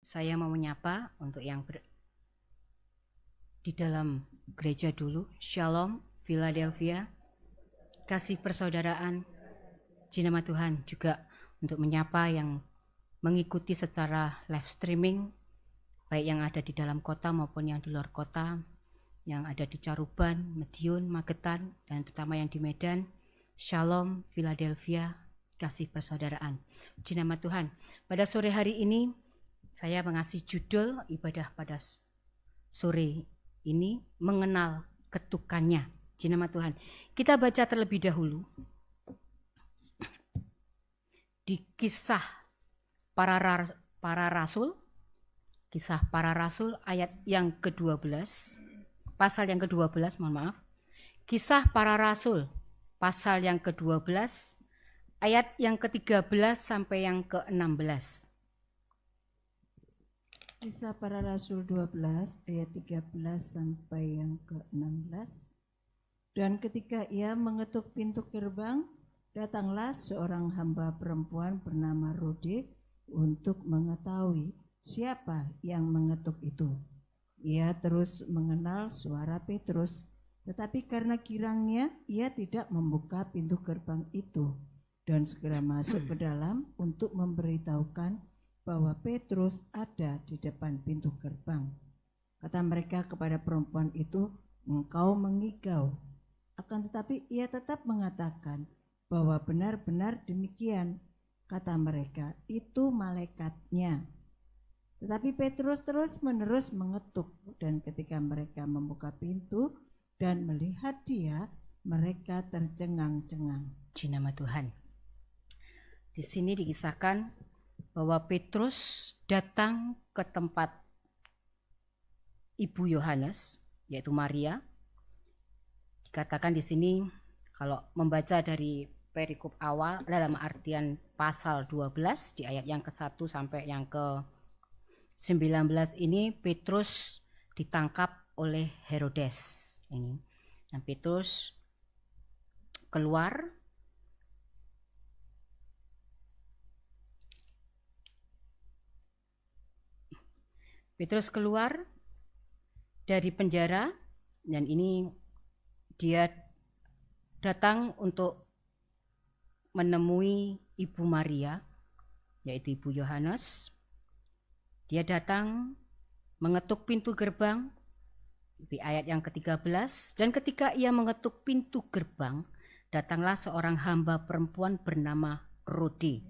Saya mau menyapa untuk yang di dalam gereja dulu. Shalom, Philadelphia. Kasih persaudaraan, jinama Tuhan juga untuk menyapa yang mengikuti secara live streaming, baik yang ada di dalam kota maupun yang di luar kota, yang ada di Caruban, Madiun, Magetan, dan terutama yang di Medan. Shalom, Philadelphia, kasih persaudaraan, jinama Tuhan. Pada sore hari ini, saya mengasih judul ibadah pada sore ini, mengenal ketukannya. Jinama Tuhan. Kita baca terlebih dahulu di kisah para rasul, kisah para rasul ayat yang ke-12, pasal yang ke-12, mohon maaf. Kisah para rasul, pasal yang ke-12, ayat yang ke-13 sampai yang ke-16. Kisah para Rasul 12 ayat 13 sampai yang ke-16. Dan ketika ia mengetuk pintu gerbang, datanglah seorang hamba perempuan bernama Rode untuk mengetahui siapa yang mengetuk itu. Ia terus mengenal suara Petrus, tetapi karena girangnya ia tidak membuka pintu gerbang itu dan segera masuk ke dalam untuk memberitahukan bahwa Petrus ada di depan pintu gerbang. Kata mereka kepada perempuan itu, "Engkau mengigau." Akan tetapi ia tetap mengatakan bahwa benar-benar demikian. Kata mereka, "Itu malaikatnya." Tetapi Petrus terus-menerus mengetuk, dan ketika mereka membuka pintu dan melihat dia, mereka tercengang-cengang. Jinama Tuhan. Di sini dikisahkan bahwa Petrus datang ke tempat Ibu Yohanes, yaitu Maria. Dikatakan di sini kalau membaca dari perikop awal dalam artian pasal 12 di ayat yang ke-1 sampai yang ke-19 ini, Petrus ditangkap oleh Herodes ini. Dan Petrus keluar dari penjara, dan ini dia datang untuk menemui Ibu Maria, yaitu Ibu Yohanes. Dia datang mengetuk pintu gerbang di ayat yang ke-13, dan ketika ia mengetuk pintu gerbang, datanglah seorang hamba perempuan bernama Rode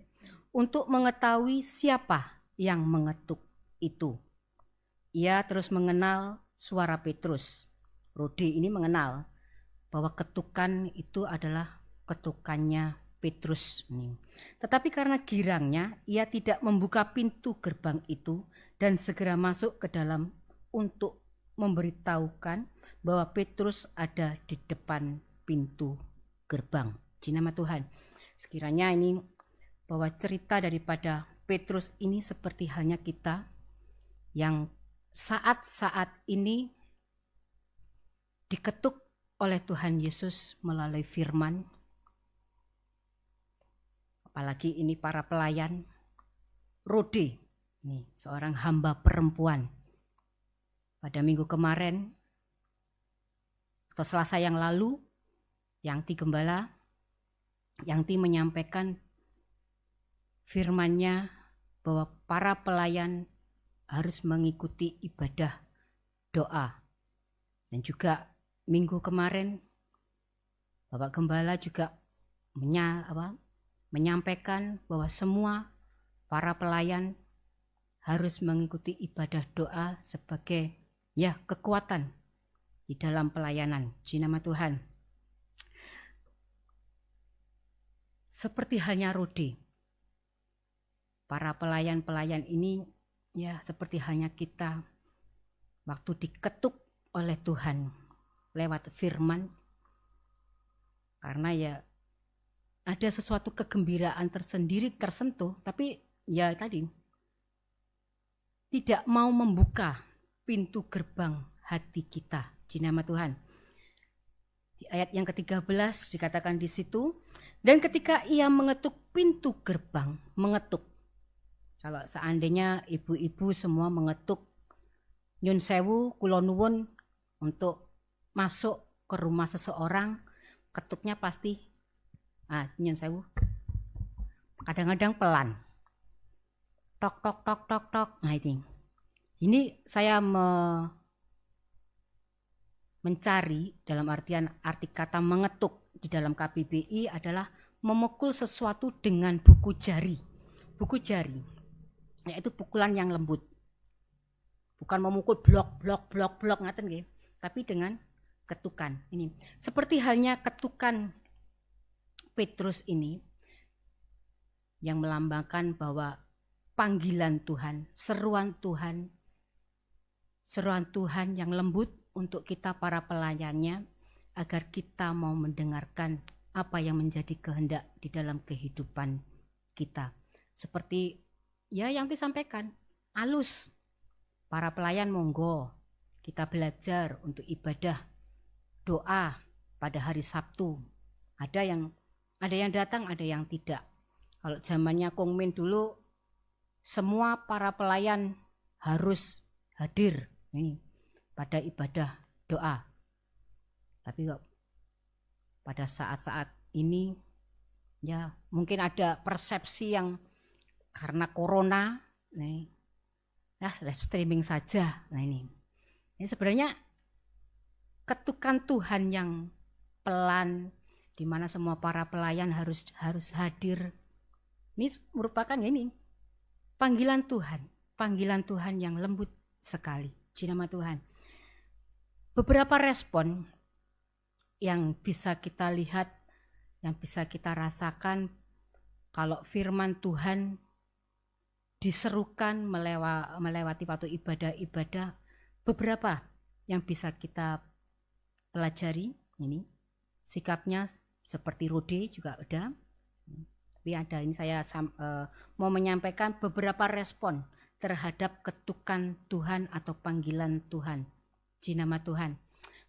untuk mengetahui siapa yang mengetuk itu. Ia terus mengenal suara Petrus. Rode ini mengenal bahwa ketukan itu adalah ketukannya Petrus. Tetapi karena girangnya, ia tidak membuka pintu gerbang itu dan segera masuk ke dalam untuk memberitahukan bahwa Petrus ada di depan pintu gerbang. Jinama Tuhan. Sekiranya ini bahwa cerita daripada Petrus ini seperti halnya kita yang saat-saat ini diketuk oleh Tuhan Yesus melalui firman. Apalagi ini para pelayan. Rode, ini seorang hamba perempuan. Pada minggu kemarin atau Selasa yang lalu, Yangti Gembala, Yangti menyampaikan firman-Nya bahwa para pelayan harus mengikuti ibadah doa. Dan juga minggu kemarin Bapak Gembala juga menyampaikan bahwa semua para pelayan harus mengikuti ibadah doa sebagai kekuatan di dalam pelayanan. Jinama Tuhan. Seperti halnya Rode, para pelayan-pelayan ini seperti halnya kita waktu diketuk oleh Tuhan lewat firman, karena ada sesuatu kegembiraan tersendiri tersentuh, tapi tadi tidak mau membuka pintu gerbang hati kita. Jinama Tuhan. Di ayat yang ke-13 dikatakan di situ, dan ketika ia mengetuk pintu gerbang, Kalau seandainya ibu-ibu semua mengetuk nyun sewu kula nuwun untuk masuk ke rumah seseorang, ketuknya pasti nyun sewu. Kadang-kadang pelan. Tok tok tok tok tok. Nah ini saya mencari dalam arti kata mengetuk di dalam KBBI adalah memukul sesuatu dengan buku jari. Buku jari, yaitu pukulan yang lembut. Bukan memukul blok ngaten nggih, tapi dengan ketukan. Ini seperti halnya ketukan Petrus ini yang melambangkan bahwa panggilan Tuhan, seruan Tuhan yang lembut untuk kita para pelayannya, agar kita mau mendengarkan apa yang menjadi kehendak di dalam kehidupan kita. Seperti yang disampaikan, alus, para pelayan monggo, kita belajar untuk ibadah, doa pada hari Sabtu. Ada yang datang, ada yang tidak. Kalau zamannya Kong Min dulu, semua para pelayan harus hadir pada ibadah doa. Tapi kok pada saat-saat ini mungkin ada persepsi yang karena corona live streaming saja. Ini sebenarnya ketukan Tuhan yang pelan, di mana semua para pelayan harus hadir. Ini merupakan panggilan Tuhan yang lembut sekali. Puji nama Tuhan. Beberapa respon yang bisa kita lihat, yang bisa kita rasakan kalau firman Tuhan diserukan melewati waktu ibadah, beberapa yang bisa kita pelajari. Ini sikapnya seperti Rode juga ada. Tapi ada ini saya mau menyampaikan beberapa respon terhadap ketukan Tuhan atau panggilan Tuhan. Puji nama Tuhan.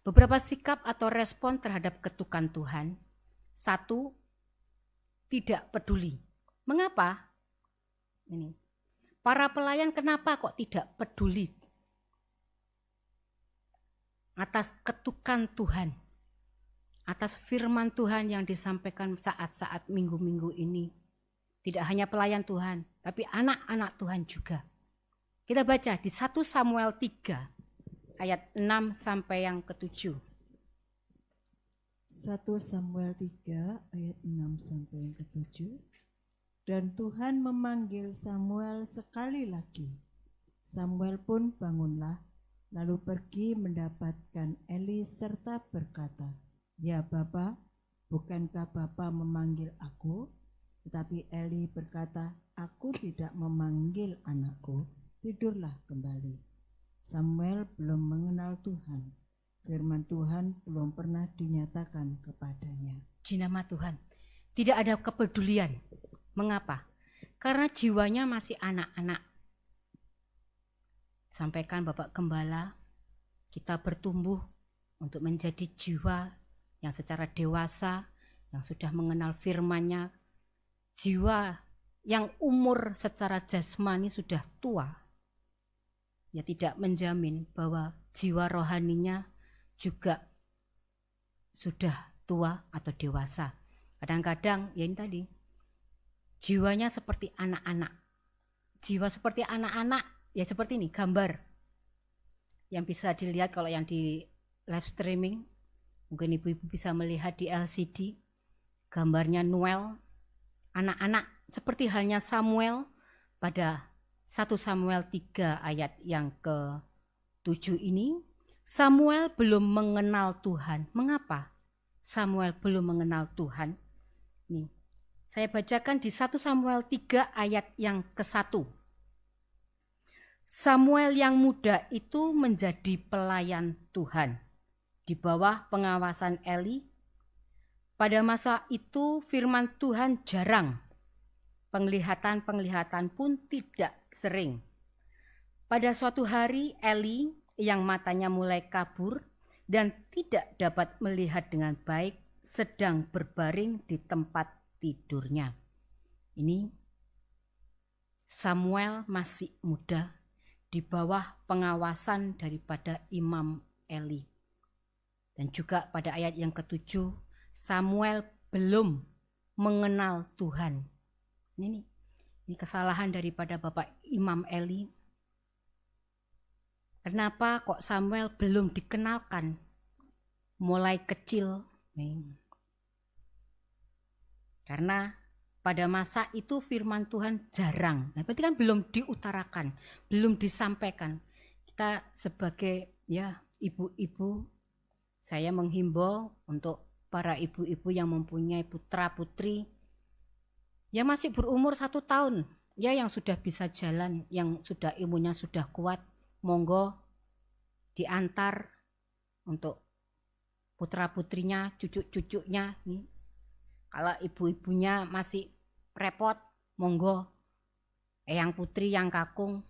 Beberapa sikap atau respon terhadap ketukan Tuhan. 1, tidak peduli. Mengapa? Ini. Para pelayan kenapa kok tidak peduli atas ketukan Tuhan? Atas firman Tuhan yang disampaikan saat-saat minggu-minggu ini. Tidak hanya pelayan Tuhan, tapi anak-anak Tuhan juga. Kita baca di 1 Samuel 3 ayat 6 sampai yang ke-7. 1 Samuel 3 ayat 6 sampai yang ke-7. Dan Tuhan memanggil Samuel sekali lagi. Samuel pun bangunlah, lalu pergi mendapatkan Eli serta berkata, "Ya Bapa, bukankah Bapa memanggil aku?" Tetapi Eli berkata, "Aku tidak memanggil anakku, tidurlah kembali." Samuel belum mengenal Tuhan. Firman Tuhan belum pernah dinyatakan kepadanya. Puji nama Tuhan. Tidak ada kepedulian. Mengapa? Karena jiwanya masih anak-anak. Sampaikan Bapak Gembala, kita bertumbuh untuk menjadi jiwa yang secara dewasa, yang sudah mengenal firman-Nya, jiwa yang umur secara jasmani sudah tua, tidak menjamin bahwa jiwa rohaninya juga sudah tua atau dewasa. Kadang-kadang ini tadi, jiwanya seperti anak-anak. Jiwa seperti anak-anak, seperti ini gambar yang bisa dilihat kalau yang di live streaming. Mungkin ibu-ibu bisa melihat di LCD gambarnya Noel, anak-anak seperti halnya Samuel pada 1 Samuel 3 ayat yang ke-7 ini. Samuel belum mengenal Tuhan. Mengapa Samuel belum mengenal Tuhan? Nih, saya bacakan di 1 Samuel 3 ayat yang ke-1. Samuel yang muda itu menjadi pelayan Tuhan di bawah pengawasan Eli. Pada masa itu firman Tuhan jarang, penglihatan pun tidak sering. Pada suatu hari Eli yang matanya mulai kabur dan tidak dapat melihat dengan baik sedang berbaring di tempat tidurnya. Ini Samuel masih muda di bawah pengawasan daripada Imam Eli. Dan juga pada ayat yang ke-7, Samuel belum mengenal Tuhan. Ini kesalahan daripada Bapak Imam Eli. Kenapa kok Samuel belum dikenalkan mulai kecil? Karena pada masa itu firman Tuhan jarang. Nah, berarti kan belum diutarakan, belum disampaikan. Kita sebagai ibu-ibu, saya menghimbau untuk para ibu-ibu yang mempunyai putra-putri yang masih berumur 1 tahun, yang sudah bisa jalan, yang sudah imunnya sudah kuat, monggo diantar untuk putra-putrinya, cucu-cucunya. Kalau ibu-ibunya masih repot, monggo eyang putri yang kakung.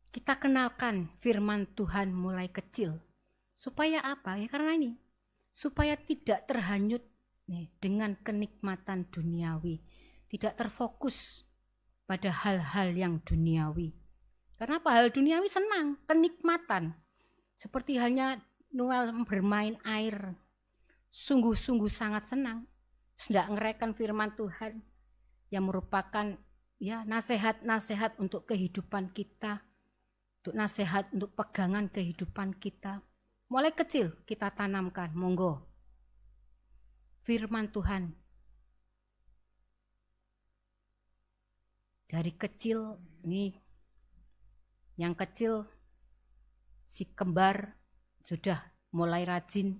Kita kenalkan firman Tuhan mulai kecil. Supaya apa? Ya karena ini. Supaya tidak terhanyut dengan kenikmatan duniawi. Tidak terfokus pada hal-hal yang duniawi. Karena apa? Hal duniawi senang, kenikmatan. Seperti halnya Noel bermain air. Sungguh-sungguh sangat senang. Tidak ngereken firman Tuhan yang merupakan nasihat-nasihat untuk kehidupan kita, untuk nasihat untuk pegangan kehidupan kita. Mulai kecil kita tanamkan, monggo. Firman Tuhan. Dari kecil nih, yang kecil si kembar sudah mulai rajin,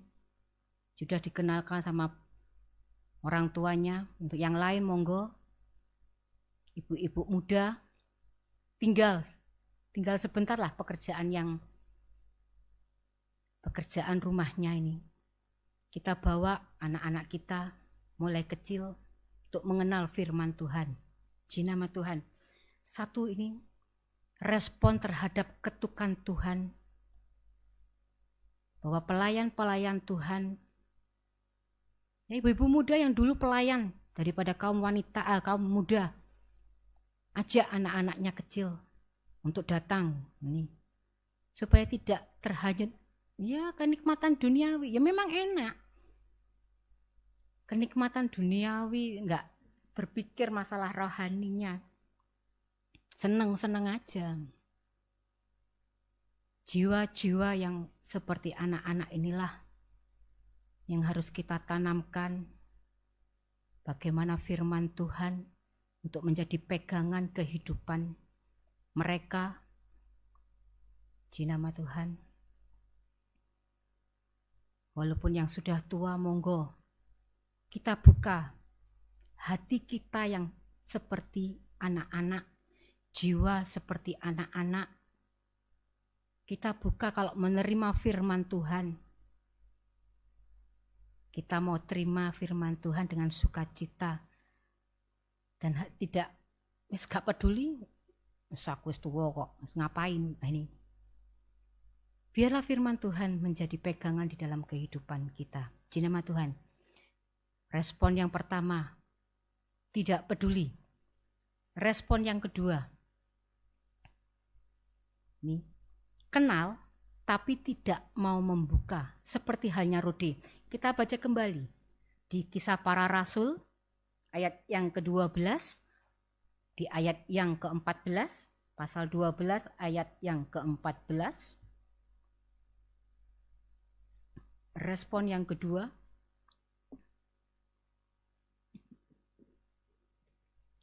sudah dikenalkan sama orang tuanya. Untuk yang lain monggo, ibu-ibu muda tinggal sebentar lah pekerjaan rumahnya ini. Kita bawa anak-anak kita mulai kecil untuk mengenal firman Tuhan. Puji nama Tuhan. 1 ini respon terhadap ketukan Tuhan, bahwa pelayan-pelayan Tuhan, ibu-ibu muda yang dulu pelayan daripada kaum muda, ajak anak-anaknya kecil untuk datang ini, supaya tidak terhanyut kenikmatan duniawi. Ya memang enak kenikmatan duniawi, enggak berpikir masalah rohaninya, seneng-seneng aja. Jiwa-jiwa yang seperti anak-anak inilah yang harus kita tanamkan, bagaimana firman Tuhan untuk menjadi pegangan kehidupan mereka. Puji nama Tuhan. Walaupun yang sudah tua, monggo kita buka hati kita yang seperti anak-anak, jiwa seperti anak-anak. Kita buka kalau menerima firman Tuhan. Kita mau terima firman Tuhan dengan sukacita. Dan tidak, gak peduli, aku wis tuwa kok, ngapain ini. Biarlah firman Tuhan menjadi pegangan di dalam kehidupan kita. Puji nama Tuhan. Respon yang pertama, tidak peduli. Respon yang kedua, ini kenal tapi tidak mau membuka, seperti halnya Rode. Kita baca kembali di Kisah Para Rasul ayat yang ke-12, di ayat yang ke-14, pasal 12 ayat yang ke-14. Respon yang kedua,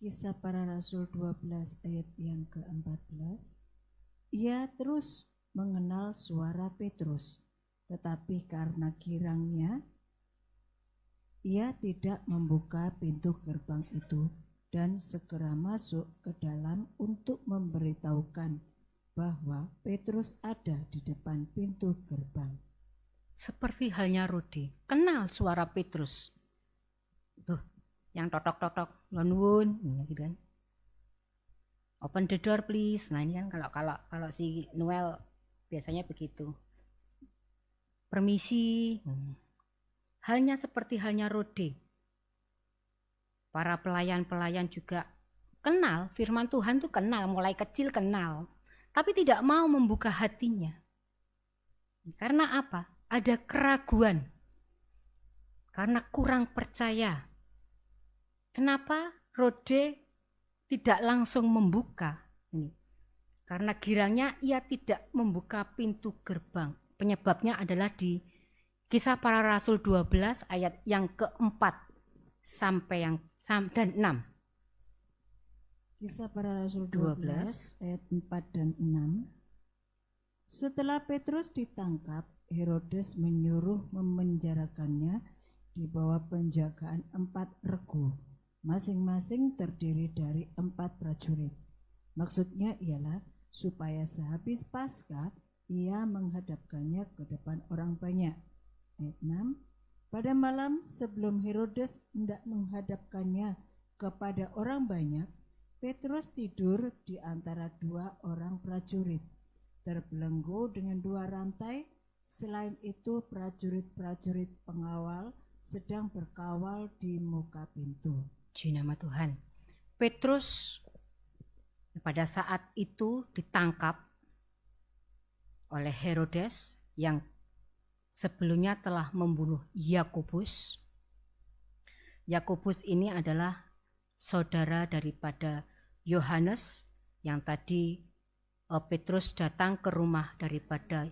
Kisah Para Rasul 12 ayat yang ke-14. Ia terus mengenal suara Petrus, tetapi karena girangnya, ia tidak membuka pintu gerbang itu dan segera masuk ke dalam untuk memberitahukan bahwa Petrus ada di depan pintu gerbang. Seperti halnya Rode, kenal suara Petrus. Tuh, yang totok-totok, nuwun, gitu kan. Open the door please. Nah ini kan kalau si Noel biasanya begitu. Permisi. Halnya seperti halnya Rode. Para pelayan-pelayan juga kenal, firman Tuhan tuh kenal, mulai kecil kenal. Tapi tidak mau membuka hatinya. Karena apa? Ada keraguan. Karena kurang percaya. Kenapa Rode tidak langsung membuka? Ini. Karena girangnya ia tidak membuka pintu gerbang. Penyebabnya adalah di Kisah Para Rasul 12 ayat yang keempat sampai yang dan 6. Kisah Para Rasul 12 ayat 4 dan 6. Setelah Petrus ditangkap, Herodes menyuruh memenjarakannya di bawah penjagaan 4 regu, masing-masing terdiri dari 4 prajurit. Maksudnya ialah supaya sehabis Paskah ia menghadapkannya ke depan orang banyak. Ayat 6. Pada malam sebelum Herodes hendak menghadapkannya kepada orang banyak, Petrus tidur di antara 2 orang prajurit, terbelenggu dengan 2 rantai. Selain itu, prajurit-prajurit pengawal sedang berkawal di muka pintu. Puji nama Tuhan. Petrus pada saat itu ditangkap oleh Herodes yang sebelumnya telah membunuh Yakobus. Yakobus ini adalah saudara daripada Yohanes yang tadi Petrus datang ke rumah daripada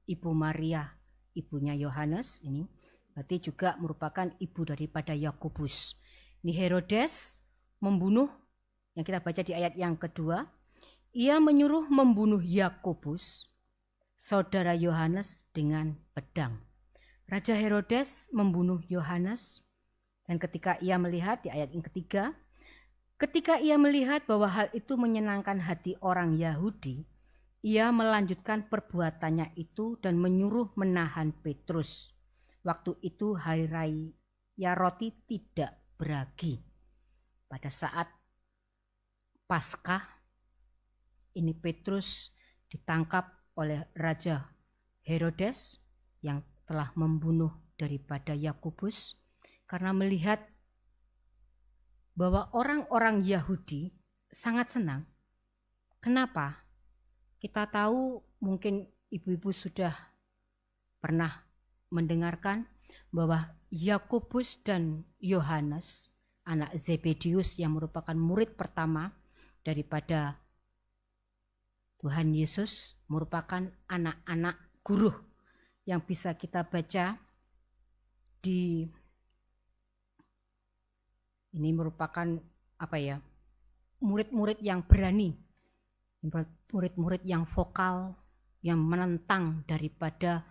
Ibu Maria, ibunya Yohanes ini. Berarti juga merupakan ibu daripada Yakobus. Ini Herodes membunuh, yang kita baca di ayat yang kedua, ia menyuruh membunuh Yakobus, saudara Yohanes dengan pedang. Raja Herodes membunuh Yohanes, dan ketika ia melihat di ayat yang ketiga, ketika ia melihat bahwa hal itu menyenangkan hati orang Yahudi, ia melanjutkan perbuatannya itu dan menyuruh menahan Petrus. Waktu itu hari raya roti tidak beragi. Pada saat Paskah, ini Petrus ditangkap oleh Raja Herodes yang telah membunuh daripada Yakobus karena melihat bahwa orang-orang Yahudi sangat senang. Kenapa? Kita tahu mungkin ibu-ibu sudah pernah mendengarkan bahwa Yakobus dan Yohanes, anak Zebedius yang merupakan murid pertama daripada Tuhan Yesus, merupakan anak-anak guru yang bisa kita baca di ini merupakan murid-murid yang berani, murid-murid yang vokal, yang menentang daripada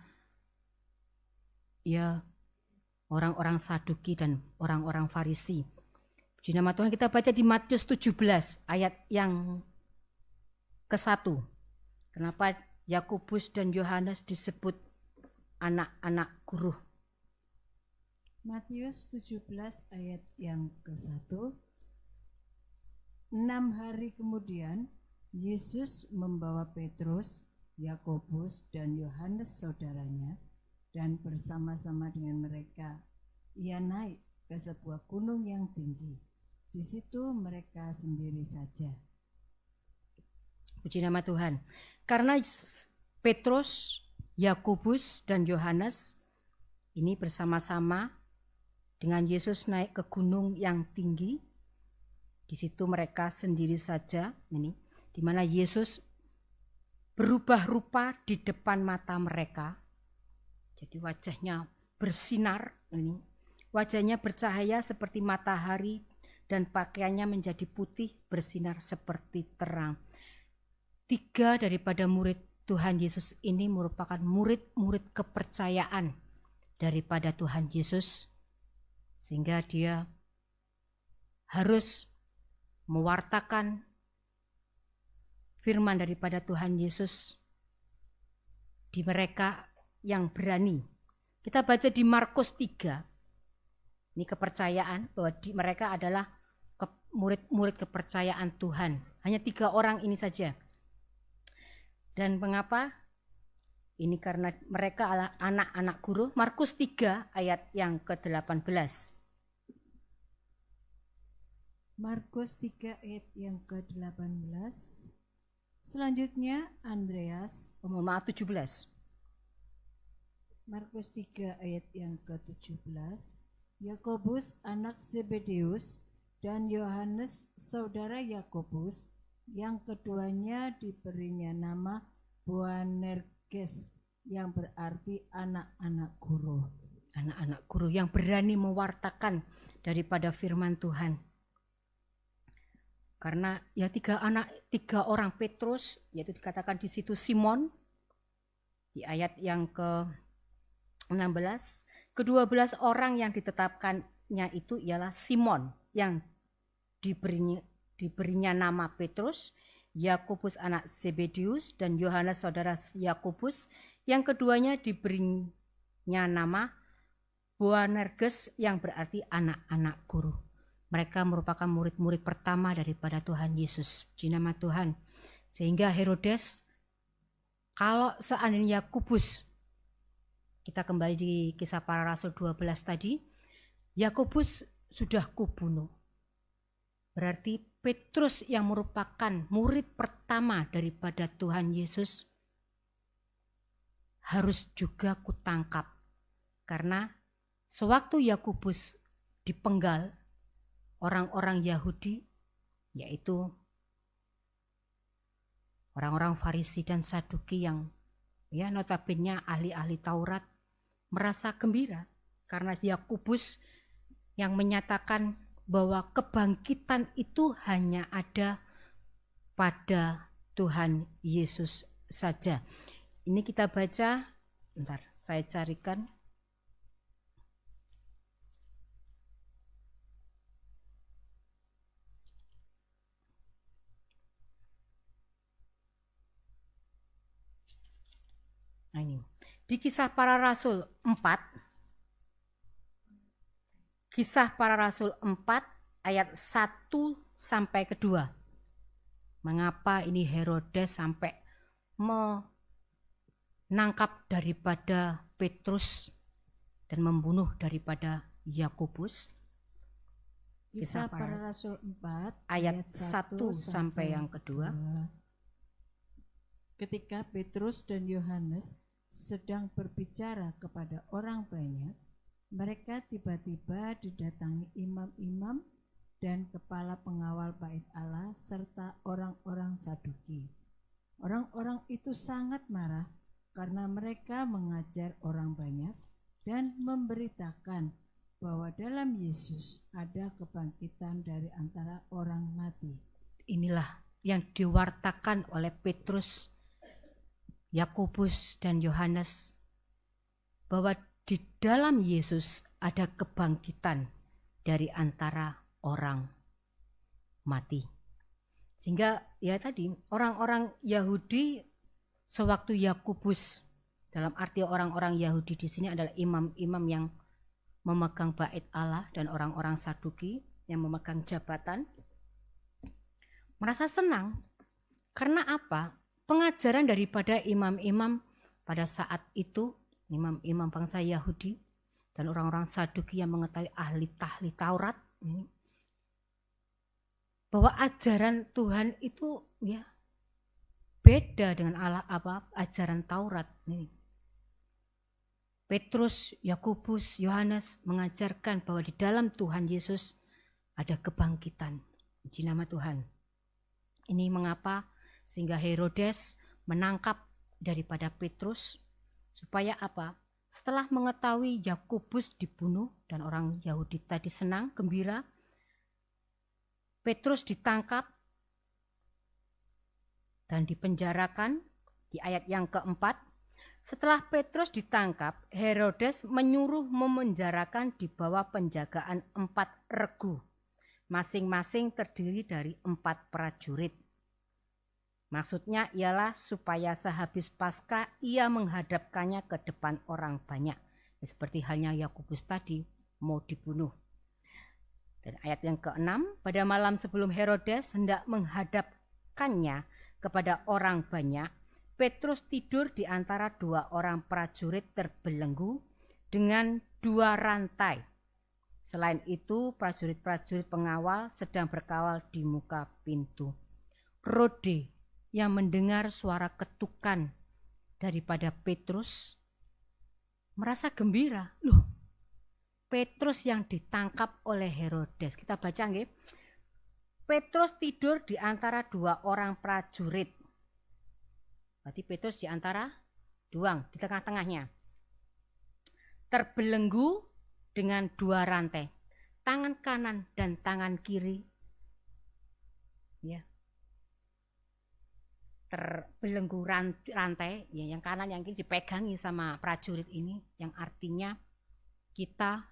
orang-orang Saduki dan orang-orang Farisi. Puji nama Tuhan, kita baca di Matius 17 ayat yang ke-1. Kenapa Yakobus dan Yohanes disebut anak-anak guru? Matius 17 ayat yang ke-1. 6 hari kemudian Yesus membawa Petrus, Yakobus dan Yohanes saudaranya, dan bersama-sama dengan mereka ia naik ke sebuah gunung yang tinggi. Di situ mereka sendiri saja. Puji nama Tuhan. Karena Petrus, Yakobus dan Yohanes ini bersama-sama dengan Yesus naik ke gunung yang tinggi. Di situ mereka sendiri saja, ini di mana Yesus berubah rupa di depan mata mereka. Jadi wajahnya bersinar, ini wajahnya bercahaya seperti matahari dan pakaiannya menjadi putih bersinar seperti terang. 3 daripada murid Tuhan Yesus ini merupakan murid-murid kepercayaan daripada Tuhan Yesus, sehingga dia harus mewartakan firman daripada Tuhan Yesus di mereka yang berani. Kita baca di Markus 3. Ini kepercayaan bahwa mereka adalah murid-murid kepercayaan Tuhan. Hanya 3 orang ini saja. Dan mengapa? Ini karena mereka adalah anak-anak guru. Markus 3 ayat yang ke-18. Markus 3 ayat yang ke-18. Selanjutnya Andreas. Mohon maaf 17. Markus 3 ayat yang ke-17. Yakobus anak Zebedeus dan Yohanes saudara Yakobus, yang keduanya diberinya nama Boanerges, yang berarti anak-anak guru. Anak-anak guru yang berani mewartakan daripada firman Tuhan. Karena ya tiga orang Petrus, yaitu dikatakan di situ Simon di ayat yang ke-16, ke-12 orang yang ditetapkannya itu ialah Simon yang diberinya nama Petrus, Yakobus anak Zebedeus, dan Yohanes saudara Yakobus, yang keduanya diberinya nama Boanerges yang berarti anak-anak guru. Mereka merupakan murid-murid pertama daripada Tuhan Yesus. Puji nama Tuhan. Sehingga Herodes, kalau seandainya Yakobus, kita kembali di Kisah Para Rasul 12 tadi, Yakobus sudah kubunuh. Berarti Petrus yang merupakan murid pertama daripada Tuhan Yesus harus juga kutangkap. Karena sewaktu Yakobus dipenggal, orang-orang Yahudi, yaitu orang-orang Farisi dan Saduki yang ya notabene ahli-ahli Taurat, merasa gembira karena Yakobus yang menyatakan bahwa kebangkitan itu hanya ada pada Tuhan Yesus saja. Ini kita baca, bentar saya carikan. Nah, ini. Di Kisah Para Rasul 4, Kisah Para Rasul 4 ayat 1 sampai ke 2. Mengapa ini Herodes sampai menangkap daripada Petrus dan membunuh daripada Yakobus? Kisah Para Rasul 4 ayat 1 sampai yang kedua. Ketika Petrus dan Yohanes sedang berbicara kepada orang banyak, mereka tiba-tiba didatangi imam-imam dan kepala pengawal bait Allah serta orang-orang Saduki. Orang-orang itu sangat marah karena mereka mengajar orang banyak dan memberitakan bahwa dalam Yesus ada kebangkitan dari antara orang mati. Inilah yang diwartakan oleh Petrus, Yakobus dan Yohanes, bahwa di dalam Yesus ada kebangkitan dari antara orang mati. Sehingga ya tadi orang-orang Yahudi sewaktu Yakobus, dalam arti orang-orang Yahudi di sini adalah imam-imam yang memegang bait Allah dan orang-orang Saduki yang memegang jabatan, merasa senang. Karena apa? Pengajaran daripada imam-imam pada saat itu, imam-imam bangsa Yahudi dan orang-orang Saduki yang mengetahui ahli Taurat, bahwa ajaran Tuhan itu ya beda dengan ajaran Taurat. Petrus, Yakobus, Yohanes mengajarkan bahwa di dalam Tuhan Yesus ada kebangkitan. Puji nama Tuhan. Ini mengapa sehingga Herodes menangkap daripada Petrus, supaya apa? Setelah mengetahui Yakobus dibunuh dan orang Yahudi tadi senang, gembira, Petrus ditangkap dan dipenjarakan di ayat yang keempat. Setelah Petrus ditangkap, Herodes menyuruh memenjarakan di bawah penjagaan 4 regu, masing-masing terdiri dari 4 prajurit. Maksudnya ialah supaya sehabis Paskah ia menghadapkannya ke depan orang banyak. Seperti halnya Yakobus tadi mau dibunuh. Dan ayat yang ke-6, pada malam sebelum Herodes hendak menghadapkannya kepada orang banyak, Petrus tidur di antara 2 orang prajurit terbelenggu dengan 2 rantai, Selain itu, prajurit-prajurit pengawal sedang berkawal di muka pintu. Rode yang mendengar suara ketukan daripada Petrus merasa gembira. Loh, Petrus yang ditangkap oleh Herodes. Kita baca nggih. Petrus tidur di antara dua orang prajurit. Berarti Petrus di antara dua, di tengah-tengahnya. Terbelenggu dengan dua rantai, tangan kanan dan tangan kiri. Ya. Terbelenggu rantai, ya, yang kanan yang kiri dipegangi sama prajurit ini, yang artinya kita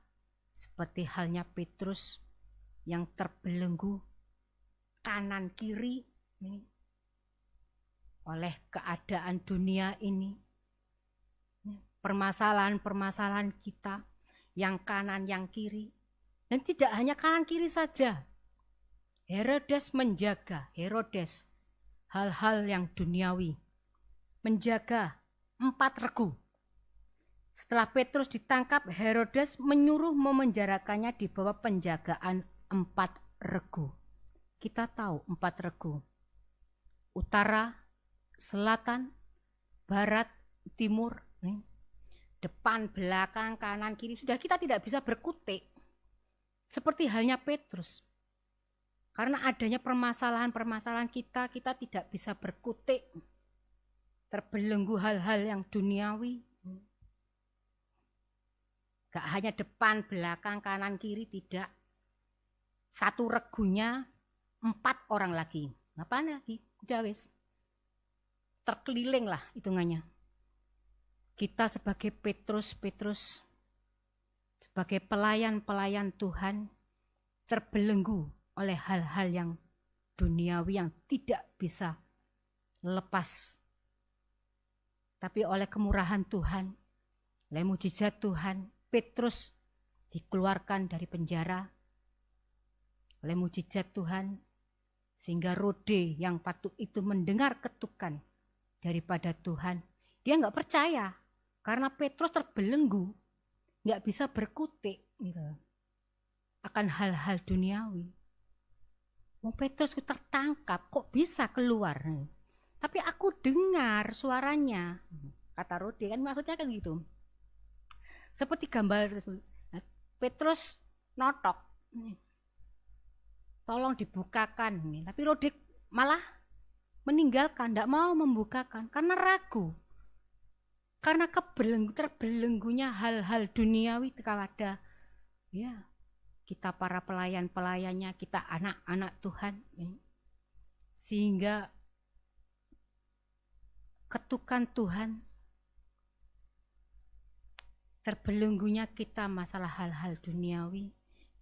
seperti halnya Petrus yang terbelenggu kanan kiri ini, oleh keadaan dunia ini. Permasalahan-permasalahan kita yang kanan yang kiri. Dan tidak hanya kanan kiri saja. Herodes menjaga hal-hal yang duniawi. Menjaga 4 regu. Setelah Petrus ditangkap, Herodes menyuruh memenjarakannya di bawah penjagaan 4 regu. Kita tahu 4 regu. Utara, selatan, barat, timur, depan, belakang, kanan, kiri. Sudah kita tidak bisa berkutik. Seperti halnya Petrus. Karena adanya permasalahan-permasalahan kita tidak bisa berkutik. Terbelenggu hal-hal yang duniawi. Gak hanya depan, belakang, kanan, kiri, tidak. Satu regunya 4 orang lagi. Ngapain lagi? Udah wis. Terkeliling lah hitungannya. Kita sebagai Petrus, sebagai pelayan-pelayan Tuhan, terbelenggu oleh hal-hal yang duniawi yang tidak bisa lepas. Tapi oleh kemurahan Tuhan, oleh mujizat Tuhan, Petrus dikeluarkan dari penjara. Oleh mujizat Tuhan, sehingga Rode yang patut itu mendengar ketukan daripada Tuhan. Dia nggak percaya. Karena Petrus terbelenggu, nggak bisa berkutik gitu, akan hal-hal duniawi. Petrus tertangkap, kok bisa keluar? Tapi aku dengar suaranya, kata Rode, kan maksudnya kan gitu. Seperti gambar Petrus notok, tolong dibukakan. Tapi Rode malah meninggalkan, tidak mau membukakan karena ragu. Karena terbelenggunya hal-hal duniawi kepada kita para pelayan-pelayannya, kita anak-anak Tuhan. Sehingga ketukan Tuhan, terbelenggunya kita masalah hal-hal duniawi,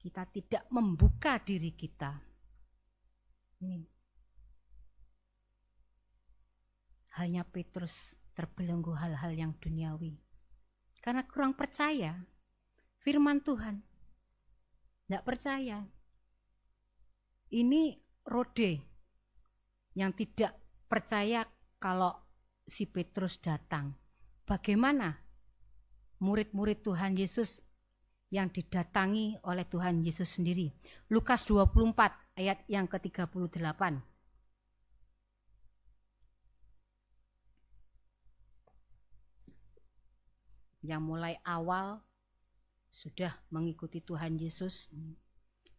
kita tidak membuka diri kita. Halnya Petrus terbelenggu hal-hal yang duniawi. Karena kurang percaya firman Tuhan. Tidak percaya. Ini Rode yang tidak percaya kalau si Petrus datang. Bagaimana murid-murid Tuhan Yesus yang didatangi oleh Tuhan Yesus sendiri? Lukas 24 ayat yang ke-38. Yang mulai awal sudah mengikuti Tuhan Yesus.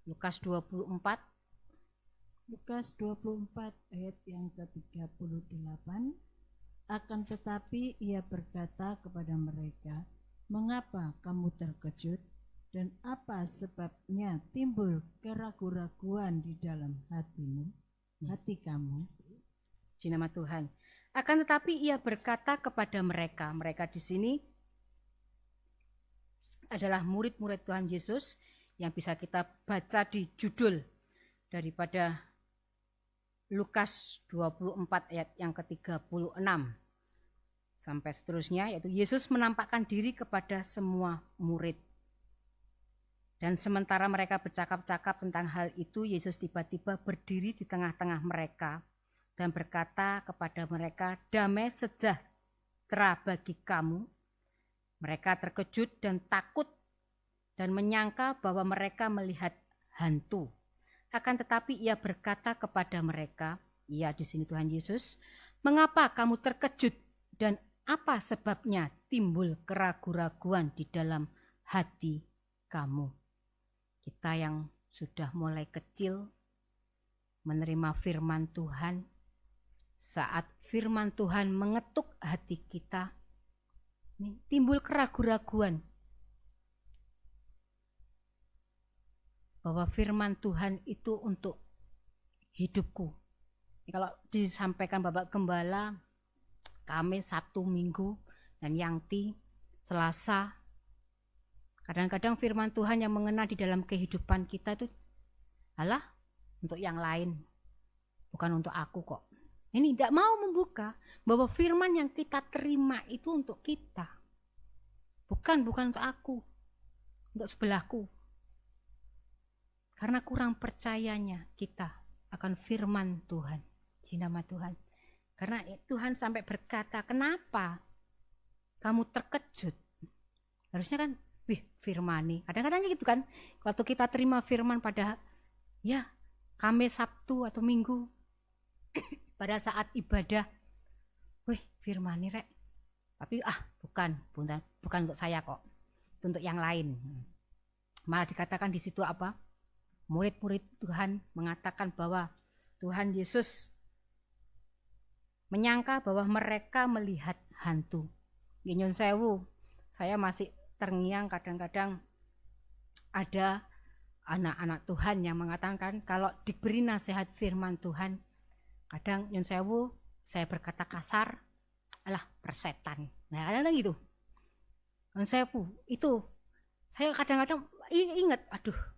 Lukas 24 ayat yang ke-38. Akan tetapi ia berkata kepada mereka, mengapa kamu terkejut dan apa sebabnya timbul keraguan-raguan di dalam hati kamu? Puji nama Tuhan. Akan tetapi ia berkata kepada mereka di sini adalah murid-murid Tuhan Yesus yang bisa kita baca di judul daripada Lukas 24 ayat yang ke-36 sampai seterusnya, yaitu Yesus menampakkan diri kepada semua murid. Dan sementara mereka bercakap-cakap tentang hal itu, Yesus tiba-tiba berdiri di tengah-tengah mereka dan berkata kepada mereka, damai sejahtera bagi kamu. Mereka terkejut dan takut dan menyangka bahwa mereka melihat hantu. Akan tetapi ia berkata kepada mereka, ia di sini Tuhan Yesus, mengapa kamu terkejut dan apa sebabnya timbul keraguan-raguan di dalam hati kamu? Kita yang sudah mulai kecil menerima firman Tuhan, saat firman Tuhan mengetuk hati kita, timbul keraguan-raguan bahwa firman Tuhan itu untuk hidupku. Kalau disampaikan Bapak Gembala, Kamis, Sabtu, Minggu, dan Yangti, Selasa, kadang-kadang firman Tuhan yang mengena di dalam kehidupan kita itu, alah, untuk yang lain, bukan untuk aku kok. Ini tidak mau membuka bahwa firman yang kita terima itu untuk kita, bukan untuk aku, untuk sebelahku. Karena kurang percayanya kita akan firman Tuhan, di nama Tuhan. Karena Tuhan sampai berkata, kenapa kamu terkejut? Harusnya kan, firman nih. Kadang-kadang gitu kan, waktu kita terima firman pada Kamis, Sabtu atau Minggu, pada saat ibadah, firman nih rek. Tapi bukan untuk saya kok, itu untuk yang lain. Malah dikatakan di situ apa? Murid-murid Tuhan mengatakan bahwa Tuhan Yesus menyangka bahwa mereka melihat hantu. Nyun sewu, saya masih terngiang kadang-kadang ada anak-anak Tuhan yang mengatakan kalau diberi nasihat firman Tuhan, kadang nyun sewu saya berkata kasar, alah persetan. Nah ada gitu. Nyun sewu itu saya kadang-kadang ingat, aduh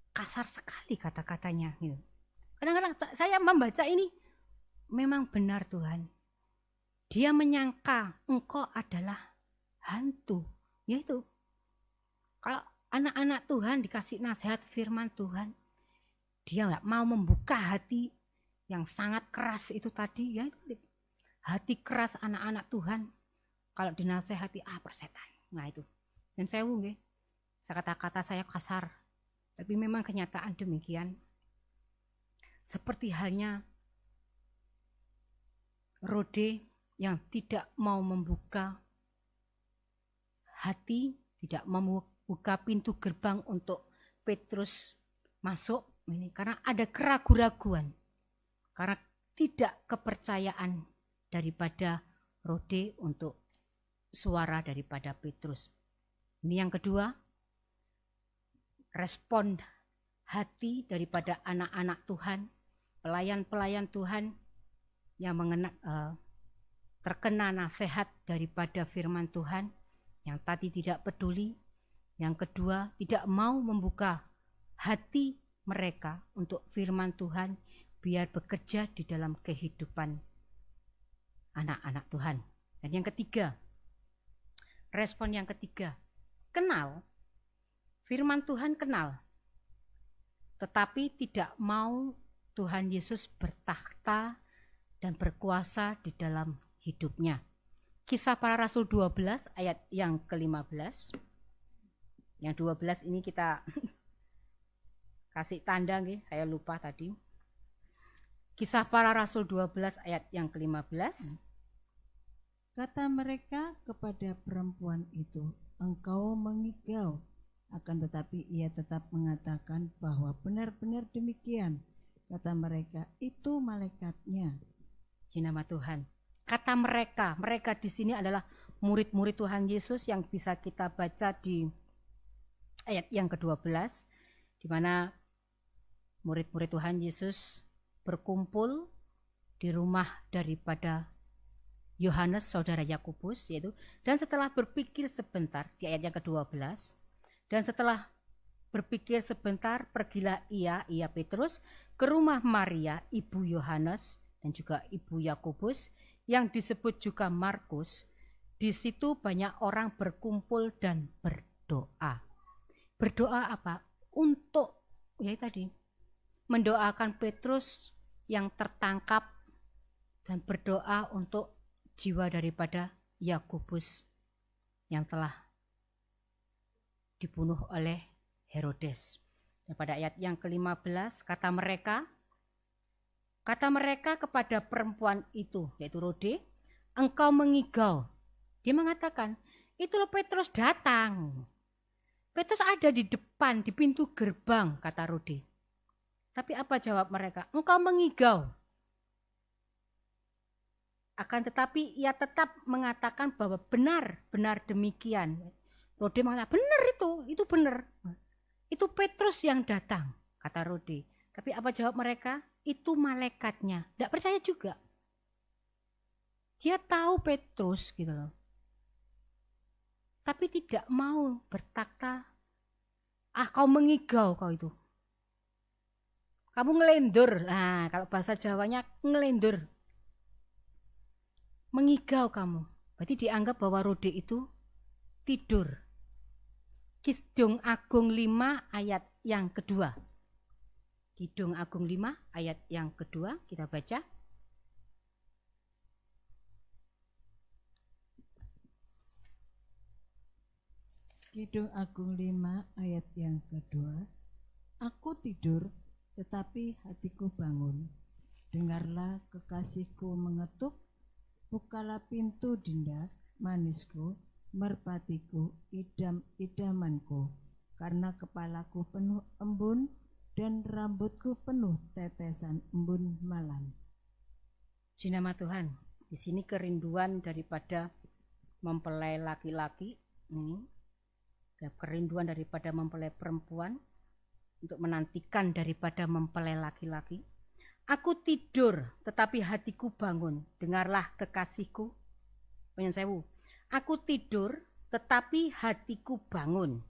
kasar sekali kata-katanya gitu. Kadang-kadang saya membaca ini memang benar Tuhan. Dia menyangka engkau adalah hantu. Yaitu kalau anak-anak Tuhan dikasih nasihat firman Tuhan, dia nggak mau membuka hati yang sangat keras itu tadi, ya itu hati keras anak-anak Tuhan. Kalau dinasehati persetan. Nah itu. Dan saya kata-kata saya kasar. Tapi memang kenyataan demikian. Seperti halnya Rode yang tidak mau membuka hati, tidak membuka pintu gerbang untuk Petrus masuk ini karena ada keraguan-raguan. Karena tidak kepercayaan daripada Rode untuk suara daripada Petrus. Ini yang kedua, respon hati daripada anak-anak Tuhan, pelayan-pelayan Tuhan yang terkena nasihat daripada firman Tuhan, yang tadi tidak peduli. Yang kedua, tidak mau membuka hati mereka untuk firman Tuhan biar bekerja di dalam kehidupan anak-anak Tuhan. Dan yang ketiga, respon yang ketiga, kenal. Firman Tuhan kenal, tetapi tidak mau Tuhan Yesus bertakhta dan berkuasa di dalam hidupnya. Kisah Para Rasul 12 ayat yang ke-15. Yang 12 ini kita kasih tanda nih, saya lupa tadi. Kisah Para Rasul 12 ayat yang ke-15. Kata mereka kepada perempuan itu, engkau mengigau. Akan tetapi ia tetap mengatakan bahwa benar-benar demikian. Kata mereka, itu malaikatnya. Di nama Tuhan. Kata mereka di sini adalah murid-murid Tuhan Yesus yang bisa kita baca di ayat yang ke-12, di mana murid-murid Tuhan Yesus berkumpul di rumah daripada Yohanes, saudara Yakobus, yaitu, dan setelah berpikir sebentar, di ayat yang ke-12, dan setelah berpikir sebentar, pergilah ia Petrus, ke rumah Maria, ibu Yohanes, dan juga ibu Yakobus, yang disebut juga Markus. Di situ banyak orang berkumpul dan berdoa. Berdoa apa? Untuk, mendoakan Petrus yang tertangkap, dan berdoa untuk jiwa daripada Yakobus yang telah dibunuh oleh Herodes. Dan pada ayat yang ke-15 kata mereka kepada perempuan itu, yaitu Rode, engkau mengigau. Dia mengatakan, itu loh Petrus datang. Petrus ada di depan, di pintu gerbang, kata Rode. Tapi apa jawab mereka? Engkau mengigau. Akan tetapi ia tetap mengatakan bahwa benar demikian. Rode mengatakan, benar itu benar. Itu Petrus yang datang, kata Rode. Tapi apa jawab mereka? Itu malaikatnya. Tidak percaya juga. Dia tahu Petrus gitu loh. Tapi tidak mau berkata, kau mengigau kau itu. Kamu ngelendur. Nah, kalau bahasa Jawanya ngelendur. Mengigau kamu. Berarti dianggap bahwa Rode itu tidur. Kidung Agung 5 ayat yang kedua. Kidung Agung 5 ayat yang kedua kita baca. Kidung Agung 5 ayat yang kedua. Aku tidur, tetapi hatiku bangun. Dengarlah kekasihku mengetuk, bukalah pintu dinda, manisku, merpatiku, idamanku, karena kepalaku penuh embun dan rambutku penuh tetesan embun malam. Puji nama Tuhan. Di sini kerinduan daripada mempelai laki-laki, kerinduan daripada mempelai perempuan untuk menantikan daripada mempelai laki-laki. Aku tidur, tetapi hatiku bangun. Dengarlah kekasihku. Penyun sewu. Aku tidur, tetapi hatiku bangun.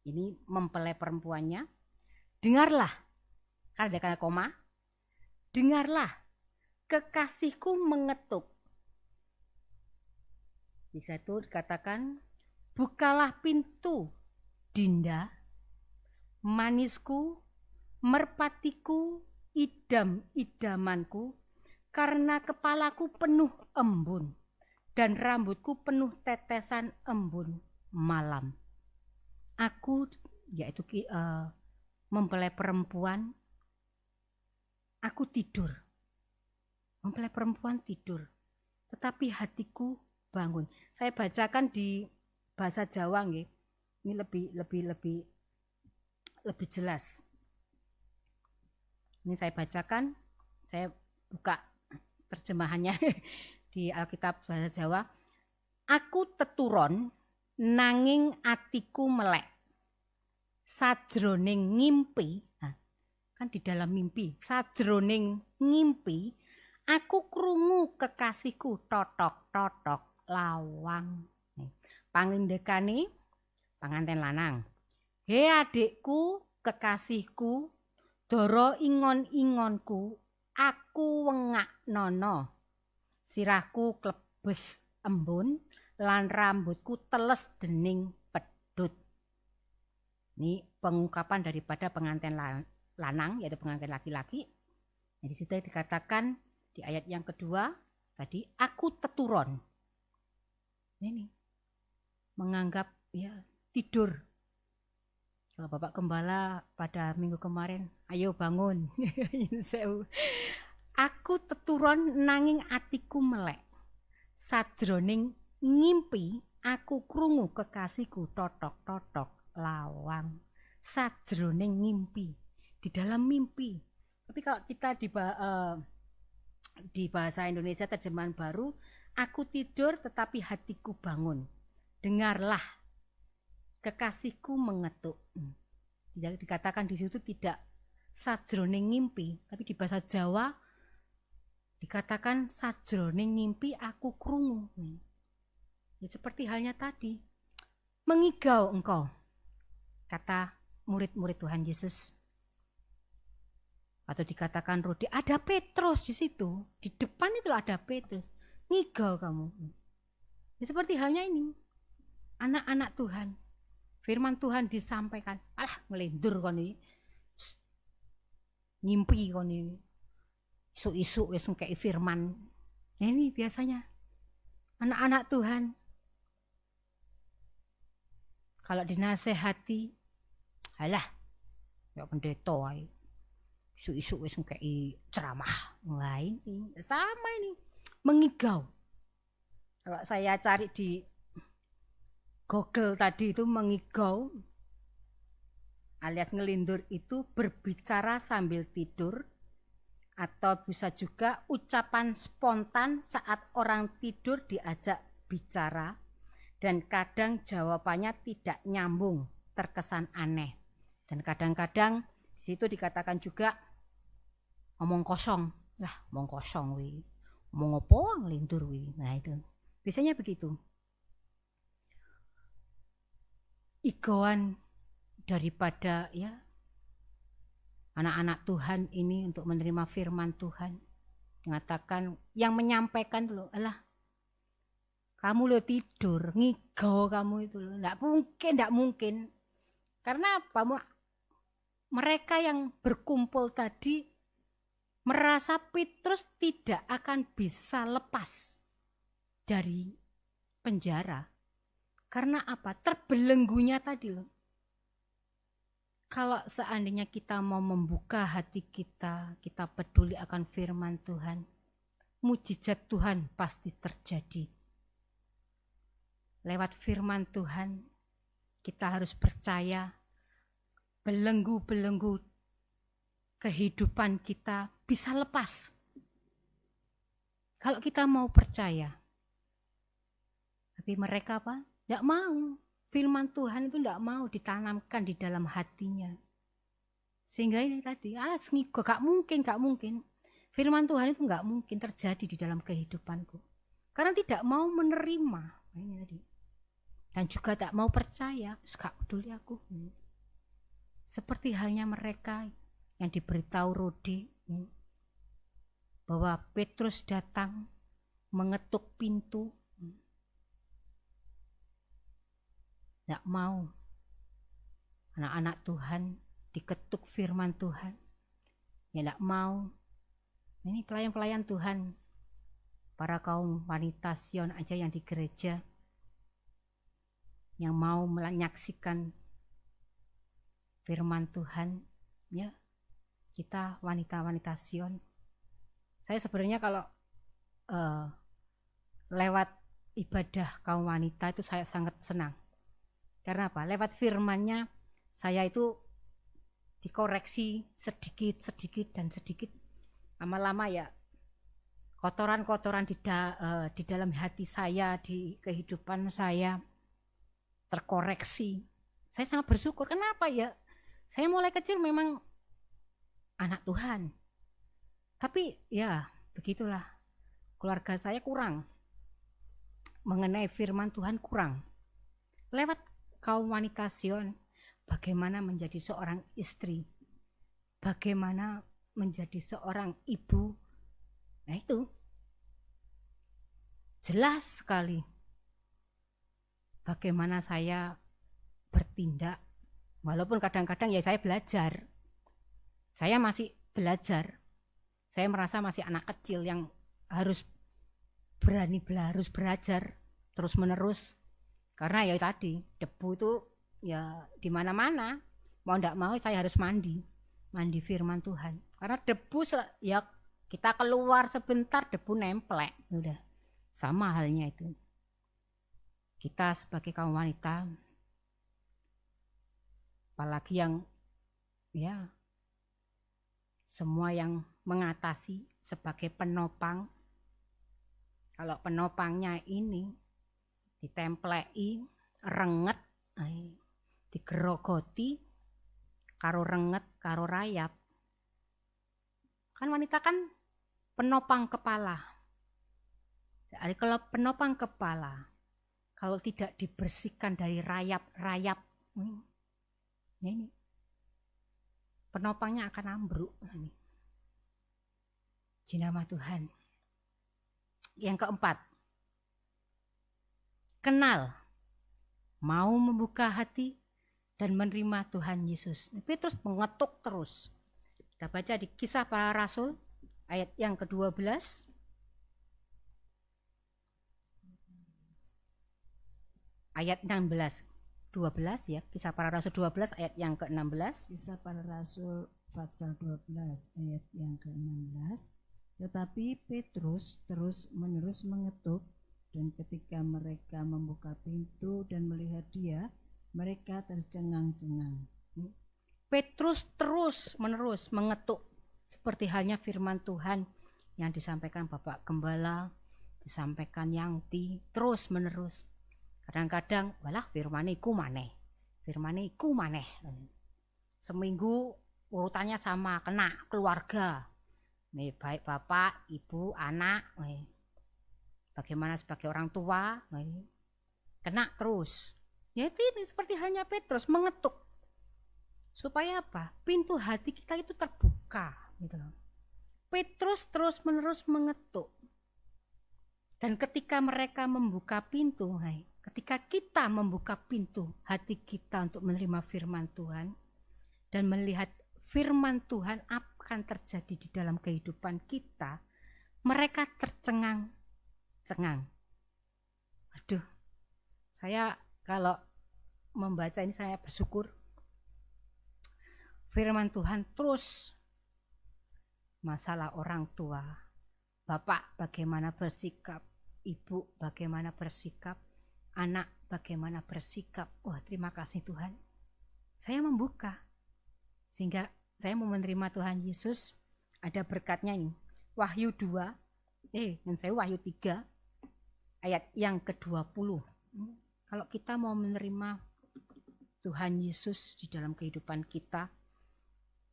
Ini mempelai perempuannya. Dengarlah, kan ada kata koma. Dengarlah, kekasihku mengetuk. Di situ dikatakan, bukalah pintu, dinda, manisku, merpatiku, idamanku, karena kepalaku penuh embun. Dan rambutku penuh tetesan embun malam. Aku, yaitu mempelai perempuan, aku tidur. Mempelai perempuan tidur, tetapi hatiku bangun. Saya bacakan di bahasa Jawa, nggih. Ini lebih jelas. Ini saya bacakan, saya buka terjemahannya. Di Alkitab bahasa Jawa, aku teturon nanging atiku melek, sajroning ngimpi, kan di dalam mimpi, sajroning ngimpi, aku krungu kekasihku totok-totok lawang. Pangindekane panganten lanang, he adikku kekasihku, doro ingon-ingonku, aku wengak nono. Sirahku klebes embun, lan rambutku teles dening pedut. Ini pengungkapan daripada pengantin lanang, yaitu pengantin laki-laki. Di situ dikatakan di ayat yang kedua tadi, aku teturon. Ini menganggap ya tidur. Kalau Bapak Gembala pada minggu kemarin, ayo bangun. Aku teturon nanging atiku melek, sajroning ngimpi aku krungu kekasihku totok-totok lawang. Sajroning ngimpi, di dalam mimpi. Tapi kalau kita di bahasa Indonesia terjemahan baru, aku tidur tetapi hatiku bangun. Dengarlah, kekasihku mengetuk. Dikatakan di situ tidak sajroning ngimpi, tapi di bahasa Jawa dikatakan sajroning ngimpi aku krungu. Ya, seperti halnya tadi, mengigau engkau, kata murid-murid Tuhan Yesus. Atau dikatakan Rode, ada Petrus di situ, di depan itu ada Petrus, ngigau kamu. Ya, seperti halnya ini, anak-anak Tuhan, firman Tuhan disampaikan, alah ngelendur kon ini, ngimpi kon ini. Isu-isu wis ngkei firman. Ini biasanya anak-anak Tuhan Kalau dinasehati, alah, ya pendeta wae. Isu-isu wis ngkei ceramah. Wah ini sama ini, mengigau. Kalau saya cari di Google tadi itu mengigau alias ngelindur itu berbicara sambil tidur, atau bisa juga ucapan spontan saat orang tidur diajak bicara dan kadang jawabannya tidak nyambung, terkesan aneh. Dan kadang-kadang di situ dikatakan juga omong kosong. Lah, omong kosong wi. Omong apa ngelindur wi. Nah itu. Biasanya begitu. Igoan daripada ya anak-anak Tuhan ini untuk menerima firman Tuhan, mengatakan yang menyampaikan loh, alah kamu lo tidur, ngigau kamu itu loh, enggak mungkin. Karena apa? Mereka yang berkumpul tadi merasa Petrus tidak akan bisa lepas dari penjara. Karena apa? Terbelenggunya tadi loh. Kalau seandainya kita mau membuka hati kita, kita peduli akan firman Tuhan, mujizat Tuhan pasti terjadi. Lewat firman Tuhan, kita harus percaya belenggu-belenggu kehidupan kita bisa lepas. Kalau kita mau percaya. Tapi mereka apa? Tidak mau. Firman Tuhan itu tidak mau ditanamkan di dalam hatinya. Sehingga ini tadi, gak mungkin. Firman Tuhan itu gak mungkin terjadi di dalam kehidupanku. Karena tidak mau menerima. Ini tadi. Dan juga tak mau percaya, gak peduli aku. Seperti halnya mereka yang diberitahu Rodi, bahwa Petrus datang mengetuk pintu. Tidak mau anak-anak Tuhan diketuk firman Tuhan. Ya tidak mau. Ini pelayan-pelayan Tuhan, para kaum wanita Sion aja yang di gereja, yang mau menyaksikan firman Tuhan, ya kita wanita-wanita Sion. Saya sebenarnya kalau lewat ibadah kaum wanita itu saya sangat senang. Karena apa? Lewat firman-Nya saya itu dikoreksi sedikit dan sedikit. Lama-lama ya kotoran-kotoran di dalam hati saya, di kehidupan saya terkoreksi. Saya sangat bersyukur. Kenapa ya? Saya mulai kecil memang anak Tuhan. Tapi ya begitulah. Keluarga saya kurang. Mengenai firman Tuhan kurang. Lewat kaum wanita Sion, bagaimana menjadi seorang istri, bagaimana menjadi seorang ibu. Nah itu jelas sekali bagaimana saya bertindak. Walaupun kadang-kadang ya saya belajar, saya masih belajar. Saya merasa masih anak kecil yang harus harus belajar terus menerus. Karena ya tadi debu itu ya di mana-mana, mau ndak mau saya harus mandi firman Tuhan. Karena debu ya kita keluar sebentar debu nemplek, udah sama halnya itu. Kita sebagai kaum wanita, apalagi yang ya semua yang mengatasi sebagai penopang. Kalau penopangnya ini ditempleki, renget, digerogoti, karo renget, karo rayap. Kan wanita kan penopang kepala. Jadi kalau penopang kepala, kalau tidak dibersihkan dari rayap-rayap, ini penopangnya akan ambruk. Jinama Tuhan. Yang keempat, kenal, mau membuka hati dan menerima Tuhan Yesus. Petrus mengetuk terus. Kita baca di Kisah Para Rasul ayat yang ke-12. Ayat 16. 12 ya, Kisah Para Rasul 12 ayat yang ke-16. Kisah Para Rasul pasal 12 ayat yang ke-16. Tetapi Petrus terus-menerus mengetuk, dan ketika mereka membuka pintu dan melihat dia, mereka tercengang-cengang. Petrus terus-menerus mengetuk, seperti halnya firman Tuhan yang disampaikan Bapak Gembala, disampaikan Yangti, terus-menerus. Kadang-kadang, walah firmane iku maneh. Seminggu urutannya sama, kena keluarga. Baik bapak, ibu, anak. Bagaimana sebagai orang tua, kena terus. Ya ini seperti halnya Petrus mengetuk. Supaya apa? Pintu hati kita itu terbuka. Gitu loh. Petrus terus-menerus mengetuk. Dan ketika mereka membuka pintu, ketika kita membuka pintu hati kita untuk menerima firman Tuhan dan melihat firman Tuhan akan terjadi di dalam kehidupan kita, mereka tercengang-cengang. Aduh, saya kalau membaca ini saya bersyukur. Firman Tuhan terus masalah orang tua, bapak bagaimana bersikap, ibu bagaimana bersikap, anak bagaimana bersikap. Wah, terima kasih Tuhan. Saya membuka sehingga saya mau menerima Tuhan Yesus. Ada berkatnya ini. Wahyu 2, Wahyu 3 ayat yang ke-20. Kalau kita mau menerima Tuhan Yesus di dalam kehidupan kita,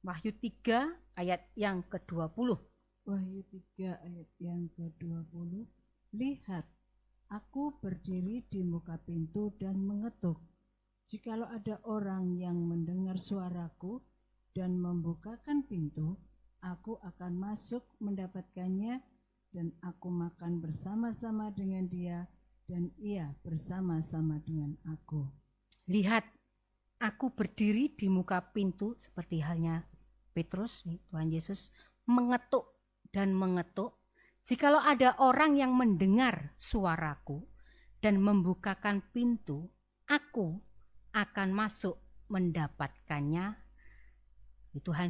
Wahyu 3 ayat yang ke-20. Wahyu 3 ayat yang ke-20. Lihat, aku berdiri di muka pintu dan mengetuk. Jikalau ada orang yang mendengar suaraku dan membukakan pintu, aku akan masuk mendapatkannya, dan aku makan bersama-sama dengan dia, dan ia bersama-sama dengan aku. Lihat, aku berdiri di muka pintu, seperti halnya Petrus, Tuhan Yesus mengetuk dan mengetuk. Jikalau ada orang yang mendengar suaraku dan membukakan pintu, aku akan masuk mendapatkannya. Tuhan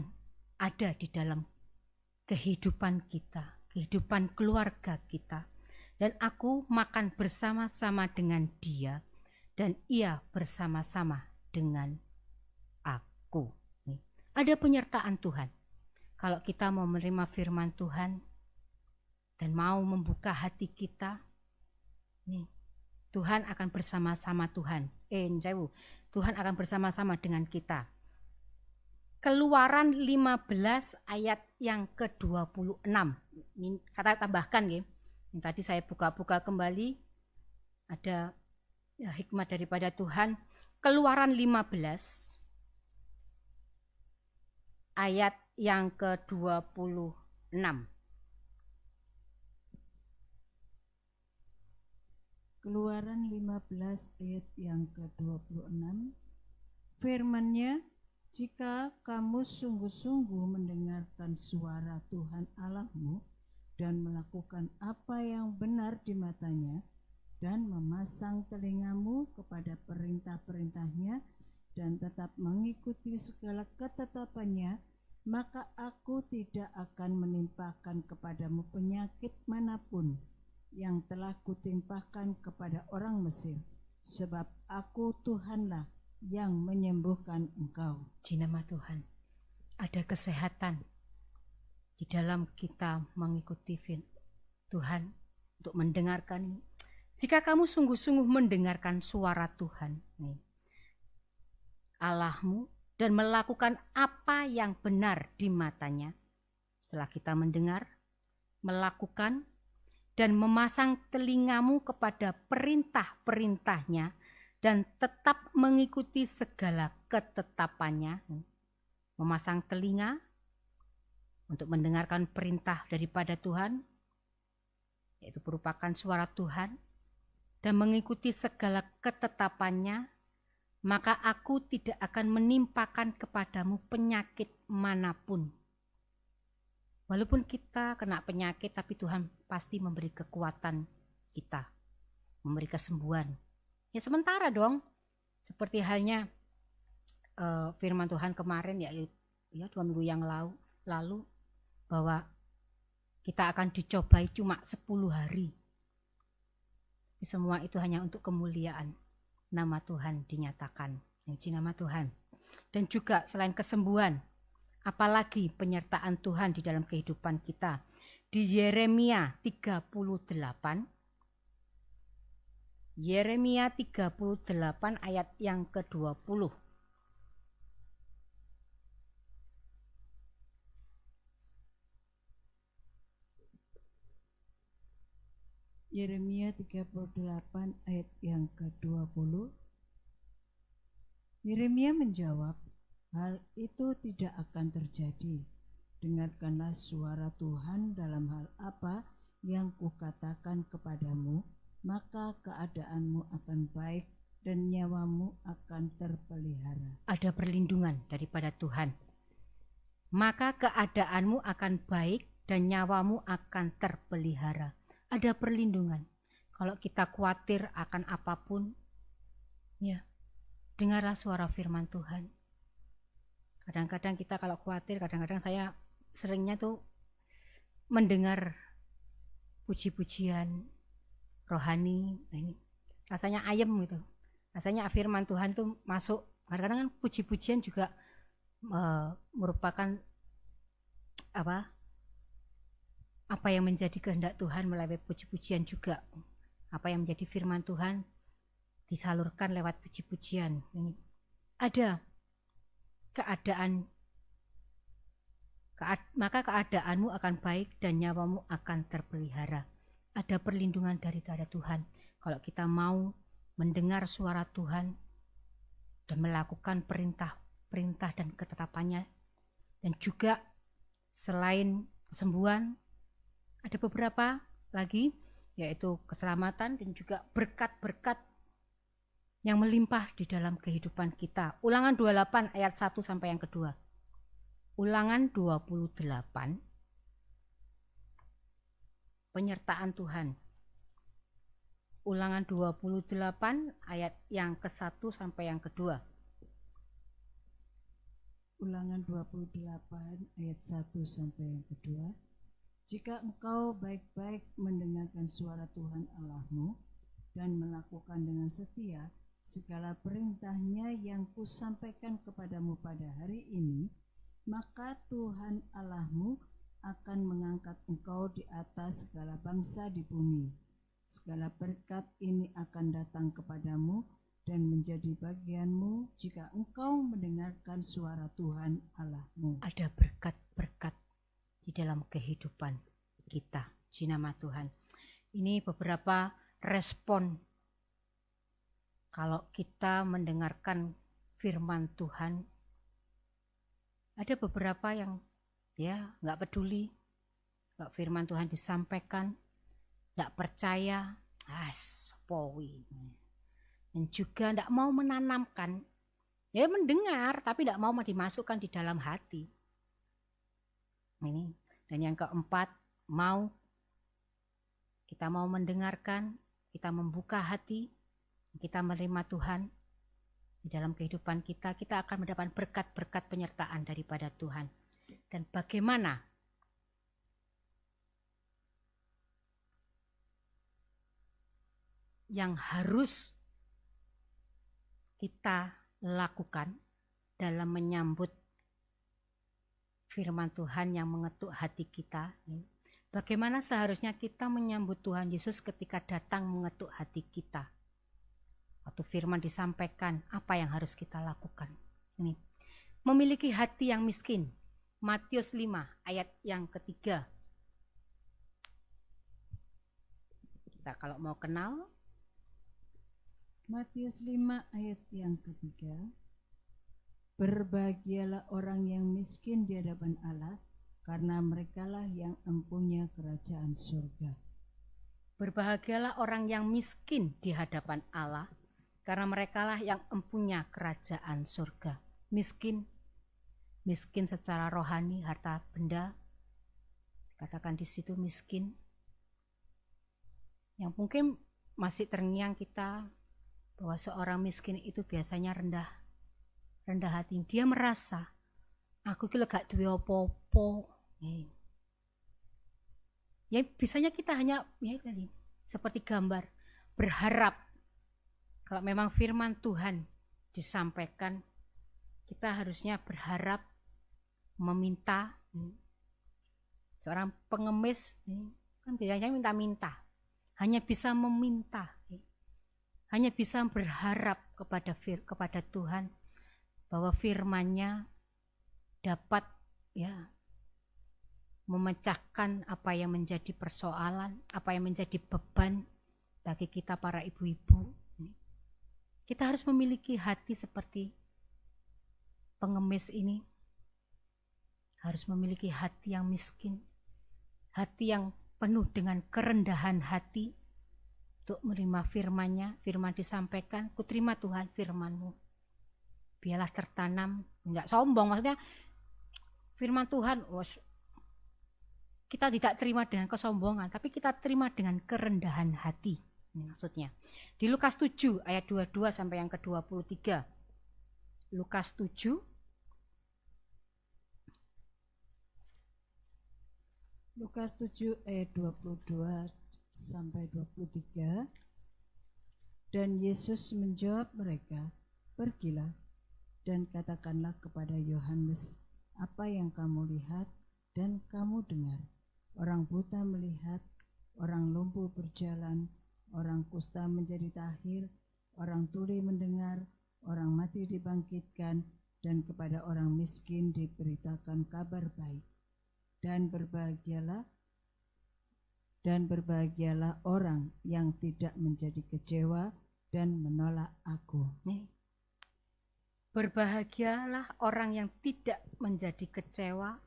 ada di dalam kehidupan kita, kehidupan keluarga kita. Dan aku makan bersama-sama dengan dia, dan ia bersama-sama dengan aku. Ada penyertaan Tuhan. Kalau kita mau menerima firman Tuhan dan mau membuka hati kita, Tuhan akan bersama-sama Tuhan akan bersama-sama dengan kita. Keluaran 15 ayat yang ke-26. Ini saya tambahkan ya. Yang tadi saya buka-buka kembali, ada hikmat daripada Tuhan. Keluaran 15 ayat yang ke-26. Keluaran 15 ayat yang ke-26. Firman-Nya, jika kamu sungguh-sungguh mendengarkan suara Tuhan Allahmu dan melakukan apa yang benar di matanya, dan memasang telingamu kepada perintah-perintahnya dan tetap mengikuti segala ketetapannya, maka aku tidak akan menimpakan kepadamu penyakit manapun yang telah kutimpahkan kepada orang Mesir, sebab aku Tuhanlah yang menyembuhkan engkau. Di nama Tuhan ada kesehatan di dalam kita mengikuti Tuhan untuk mendengarkan. Jika kamu sungguh-sungguh mendengarkan suara Tuhan Allahmu dan melakukan apa yang benar di matanya, setelah kita mendengar, melakukan, dan memasang telingamu kepada perintah-perintahnya dan tetap mengikuti segala ketetapannya, memasang telinga untuk mendengarkan perintah daripada Tuhan, yaitu merupakan suara Tuhan, dan mengikuti segala ketetapannya, maka aku tidak akan menimpakan kepadamu penyakit manapun. Walaupun kita kena penyakit, tapi Tuhan pasti memberi kekuatan kita, memberi kesembuhan. Ya sementara dong, Seperti halnya firman Tuhan kemarin ya 2 minggu yang lalu bahwa kita akan dicobai cuma 10 hari. Semua itu hanya untuk kemuliaan nama Tuhan dinyatakan. Puji nama Tuhan. Dan juga selain kesembuhan, apalagi penyertaan Tuhan di dalam kehidupan kita. Di Yeremia 38 ayat yang ke-20. Yeremia 38 ayat yang ke-20. Yeremia menjawab, hal itu tidak akan terjadi. Dengarkanlah suara Tuhan dalam hal apa yang kukatakan kepadamu, maka keadaanmu akan baik dan nyawamu akan terpelihara. Ada perlindungan daripada Tuhan. Maka keadaanmu akan baik dan nyawamu akan terpelihara. Ada perlindungan. Kalau kita khawatir akan apapun, ya, dengarlah suara firman Tuhan. Kadang-kadang kita kalau khawatir, kadang-kadang saya seringnya tuh mendengar puji-pujian rohani. Nah ini rasanya ayem gitu. Rasanya firman Tuhan tuh masuk. Kadang-kadang kan puji-pujian juga merupakan apa yang menjadi kehendak Tuhan melalui puji-pujian juga. Apa yang menjadi firman Tuhan disalurkan lewat puji-pujian. Ada keadaan, maka keadaanmu akan baik dan nyawamu akan terpelihara. Ada perlindungan dari Tuhan. Kalau kita mau mendengar suara Tuhan dan melakukan perintah dan ketetapannya. Dan juga selain kesembuhan, ada beberapa lagi, yaitu keselamatan dan juga berkat-berkat yang melimpah di dalam kehidupan kita. Ulangan 28 ayat 1 sampai yang kedua. Ulangan 28, penyertaan Tuhan. Ulangan 28 ayat yang ke-1 sampai yang kedua. Ulangan 28 ayat 1 sampai yang kedua. Jika engkau baik-baik mendengarkan suara Tuhan Allahmu dan melakukan dengan setia segala perintahnya yang kusampaikan kepadamu pada hari ini, maka Tuhan Allahmu akan mengangkat engkau di atas segala bangsa di bumi. Segala berkat ini akan datang kepadamu dan menjadi bagianmu jika engkau mendengarkan suara Tuhan Allahmu. Ada berkat-berkat di dalam kehidupan kita. Puji nama Tuhan. Ini beberapa respon kalau kita mendengarkan firman Tuhan. Ada beberapa yang nggak peduli kalau firman Tuhan disampaikan, nggak percaya, powi. Dan juga nggak mau menanamkan, mendengar tapi nggak mau dimasukkan di dalam hati. Ini. Dan yang keempat, kita mau mendengarkan, kita membuka hati, kita menerima Tuhan di dalam kehidupan kita, kita akan mendapatkan berkat-berkat penyertaan daripada Tuhan. Dan bagaimana yang harus kita lakukan dalam menyambut firman Tuhan yang mengetuk hati kita. Bagaimana seharusnya kita menyambut Tuhan Yesus ketika datang mengetuk hati kita. Waktu firman disampaikan, apa yang harus kita lakukan? Ini. Memiliki hati yang miskin. Matius 5 ayat yang ketiga. Kita kalau mau kenal. Matius 5 ayat yang ketiga. Berbahagialah orang yang miskin di hadapan Allah, karena merekalah yang empunya kerajaan surga. Berbahagialah orang yang miskin di hadapan Allah, karena merekalah yang empunya kerajaan surga. Miskin secara rohani, harta benda, katakan di situ miskin. Yang mungkin masih terngiang kita, bahwa seorang miskin itu biasanya rendah hati. Dia merasa aku ki gak duwe apa-apa. Ya bisanya kita hanya ya tadi seperti gambar berharap kalau memang firman Tuhan disampaikan, kita harusnya berharap meminta. Seorang pengemis kan biasanya minta-minta, hanya bisa meminta, hanya bisa berharap kepada Tuhan bahwa firman-Nya dapat ya memecahkan apa yang menjadi persoalan, apa yang menjadi beban bagi kita para ibu-ibu. Kita harus memiliki hati seperti pengemis ini, harus memiliki hati yang miskin, hati yang penuh dengan kerendahan hati untuk menerima firman-Nya. Firman disampaikan, ku terima Tuhan firman-Mu. Biarlah tertanam, enggak sombong, maksudnya firman Tuhan, kita tidak terima dengan kesombongan, tapi kita terima dengan kerendahan hati. Ini maksudnya. Di Lukas 7 ayat 22 sampai yang ke-23. Lukas 7 Lukas 7 ayat 22 sampai 23. Dan Yesus menjawab mereka, pergilah dan katakanlah kepada Yohanes apa yang kamu lihat dan kamu dengar. Orang buta melihat, orang lumpuh berjalan, orang kusta menjadi tahir, orang tuli mendengar, orang mati dibangkitkan, dan kepada orang miskin diberitakan kabar baik. Dan berbahagialah orang yang tidak menjadi kecewa dan menolak aku. Berbahagialah orang yang tidak menjadi kecewa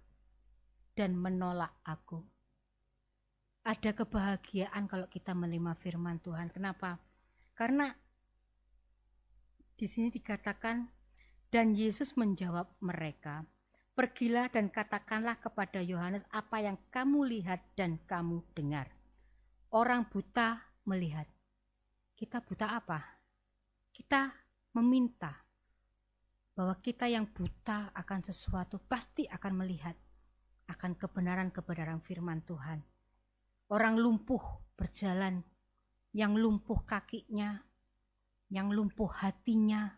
dan menolak aku. Ada kebahagiaan kalau kita menerima firman Tuhan. Kenapa? Karena di sini dikatakan, dan Yesus menjawab mereka, pergilah dan katakanlah kepada Yohanes apa yang kamu lihat dan kamu dengar. Orang buta melihat. Kita buta apa? Kita meminta bahwa kita yang buta akan sesuatu pasti akan melihat akan kebenaran-kebenaran firman Tuhan. Orang lumpuh berjalan, yang lumpuh kakinya, yang lumpuh hatinya,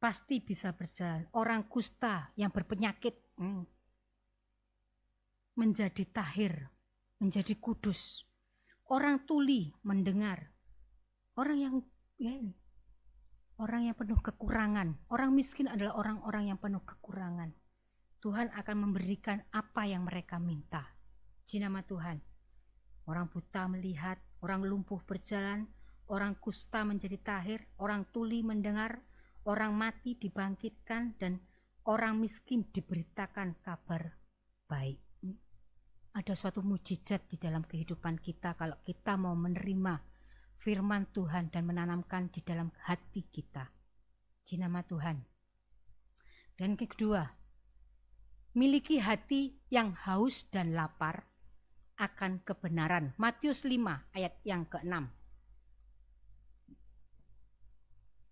pasti bisa berjalan. Orang kusta yang berpenyakit menjadi tahir, menjadi kudus. Orang tuli mendengar. Orang yang penuh kekurangan. Orang miskin adalah orang-orang yang penuh kekurangan. Tuhan akan memberikan apa yang mereka minta. Puji nama Tuhan. Orang buta melihat, orang lumpuh berjalan, orang kusta menjadi tahir, orang tuli mendengar, orang mati dibangkitkan, dan orang miskin diberitakan kabar baik. Ada suatu mujizat di dalam kehidupan kita kalau kita mau menerima firman Tuhan dan menanamkan di dalam hati kita. Puji nama Tuhan. Dan kedua, miliki hati yang haus dan lapar akan kebenaran. Matius 5 ayat yang ke-6.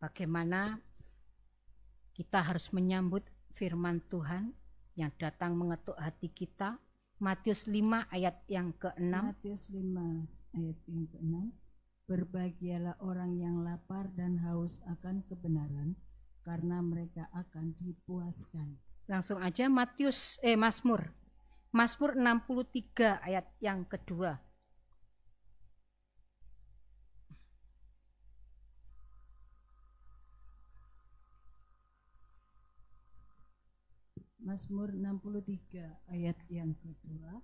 Bagaimana kita harus menyambut firman Tuhan yang datang mengetuk hati kita. Matius 5 ayat yang ke-6. Matius 5 ayat yang ke-6. Berbahagialah orang yang lapar dan haus akan kebenaran, karena mereka akan dipuaskan. Langsung aja Mazmur 63 ayat yang kedua. Mazmur 63 ayat yang kedua.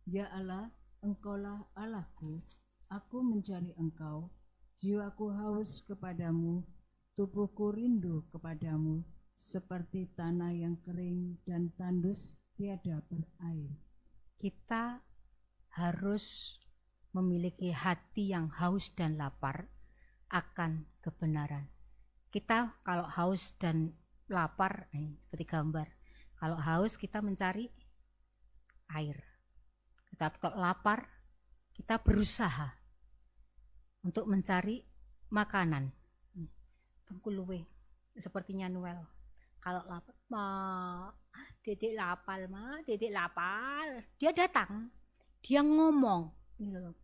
Ya Allah, Engkaulah Allahku, aku mencari Engkau, jiwaku haus kepadamu, tubuhku rindu kepadamu, seperti tanah yang kering dan tandus tiada berair. Kita harus memiliki hati yang haus dan lapar akan kebenaran. Kita kalau haus dan lapar, seperti gambar. Kalau haus kita mencari air. Kita kalau lapar kita berusaha untuk mencari makanan. Tengku luwe sepertinya Noel. Kalau lapar, Dedek lapar. Dia datang, dia ngomong. Gitu loh.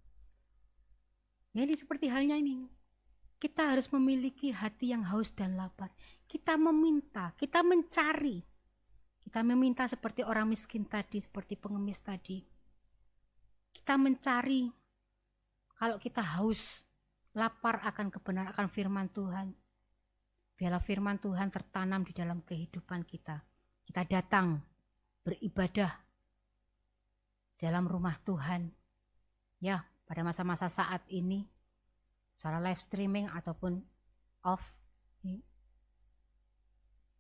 Jadi seperti halnya ini. Kita harus memiliki hati yang haus dan lapar. Kita meminta, kita mencari. Kita meminta seperti orang miskin tadi, seperti pengemis tadi. Kita mencari. Kalau kita haus, lapar akan kebenaran, akan firman Tuhan. Biarlah firman Tuhan tertanam di dalam kehidupan kita. Kita datang beribadah dalam rumah Tuhan. Ya, pada masa-masa saat ini, secara live streaming ataupun off,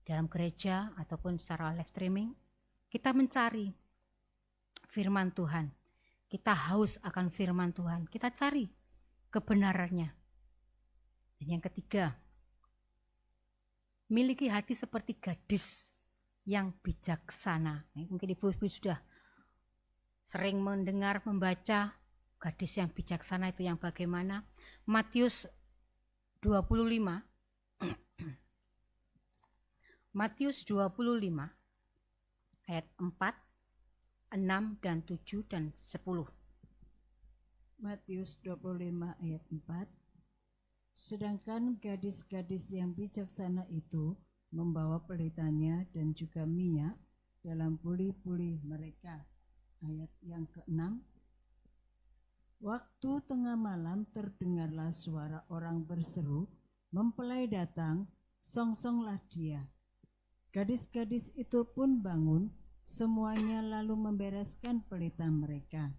dalam gereja ataupun secara live streaming, kita mencari firman Tuhan. Kita haus akan firman Tuhan. Kita cari kebenarannya. Dan yang ketiga, miliki hati seperti gadis yang bijaksana. Mungkin ibu-ibu sudah sering mendengar, membaca gadis yang bijaksana itu yang bagaimana. Matius 25 Matius 25 ayat 4, 6 dan 7 dan 10. Matius 25 ayat 4. Sedangkan gadis-gadis yang bijaksana itu membawa pelitanya dan juga minyak dalam puli-puli mereka. Ayat yang ke-6. Waktu tengah malam terdengarlah suara orang berseru, mempelai datang, songsonglah dia. Gadis-gadis itu pun bangun, semuanya lalu membereskan pelita mereka.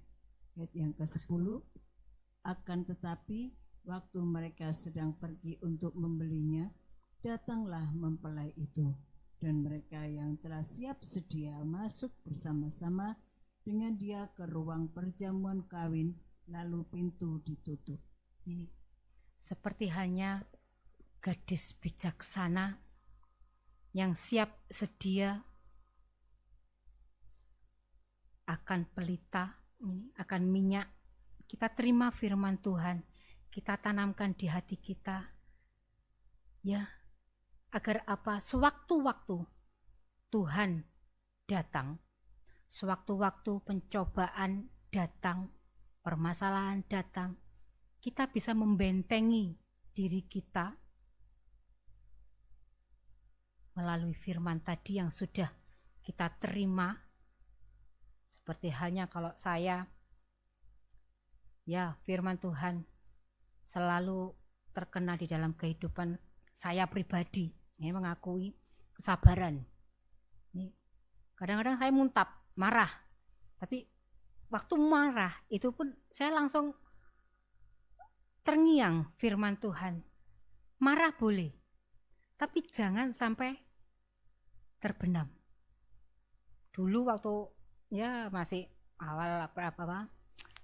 Ayat yang ke-10. Akan tetapi waktu mereka sedang pergi untuk membelinya, datanglah mempelai itu, dan mereka yang telah siap sedia masuk bersama-sama dengan dia ke ruang perjamuan kawin, lalu pintu ditutup. Ini seperti halnya gadis bijaksana yang siap sedia akan pelita, akan minyak. Kita terima firman Tuhan, kita tanamkan di hati kita, ya, agar apa? Sewaktu-waktu Tuhan datang, sewaktu-waktu pencobaan datang, permasalahan datang, kita bisa membentengi diri kita melalui firman tadi yang sudah kita terima. Seperti halnya kalau saya, ya, firman Tuhan selalu terkena di dalam kehidupan saya pribadi. Ini mengakui kesabaran. Ini kadang-kadang saya muntap, marah. Tapi waktu marah itu pun saya langsung terngiang firman Tuhan. Marah boleh, tapi jangan sampai terbenam. Dulu waktu ya masih awal apa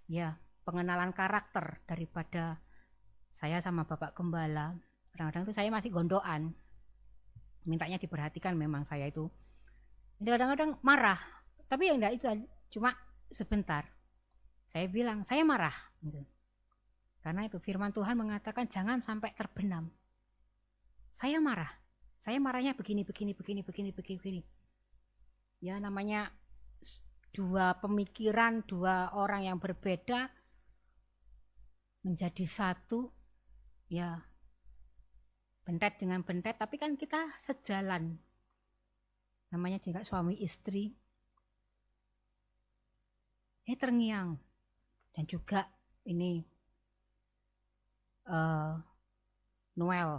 ya, pengenalan karakter daripada saya sama Bapak Gembala, kadang-kadang itu saya masih gondokan, mintanya diperhatikan. Memang saya itu kadang-kadang marah, tapi ya enggak, itu cuma sebentar. Saya bilang saya marah gitu. Karena itu firman Tuhan mengatakan jangan sampai terbenam. Saya marah, saya marahnya begini. Ya, namanya dua pemikiran, dua orang yang berbeda menjadi satu, ya, bentet dengan bentet, tapi kan kita sejalan. Namanya juga suami istri. Terngiang. Dan juga ini Noel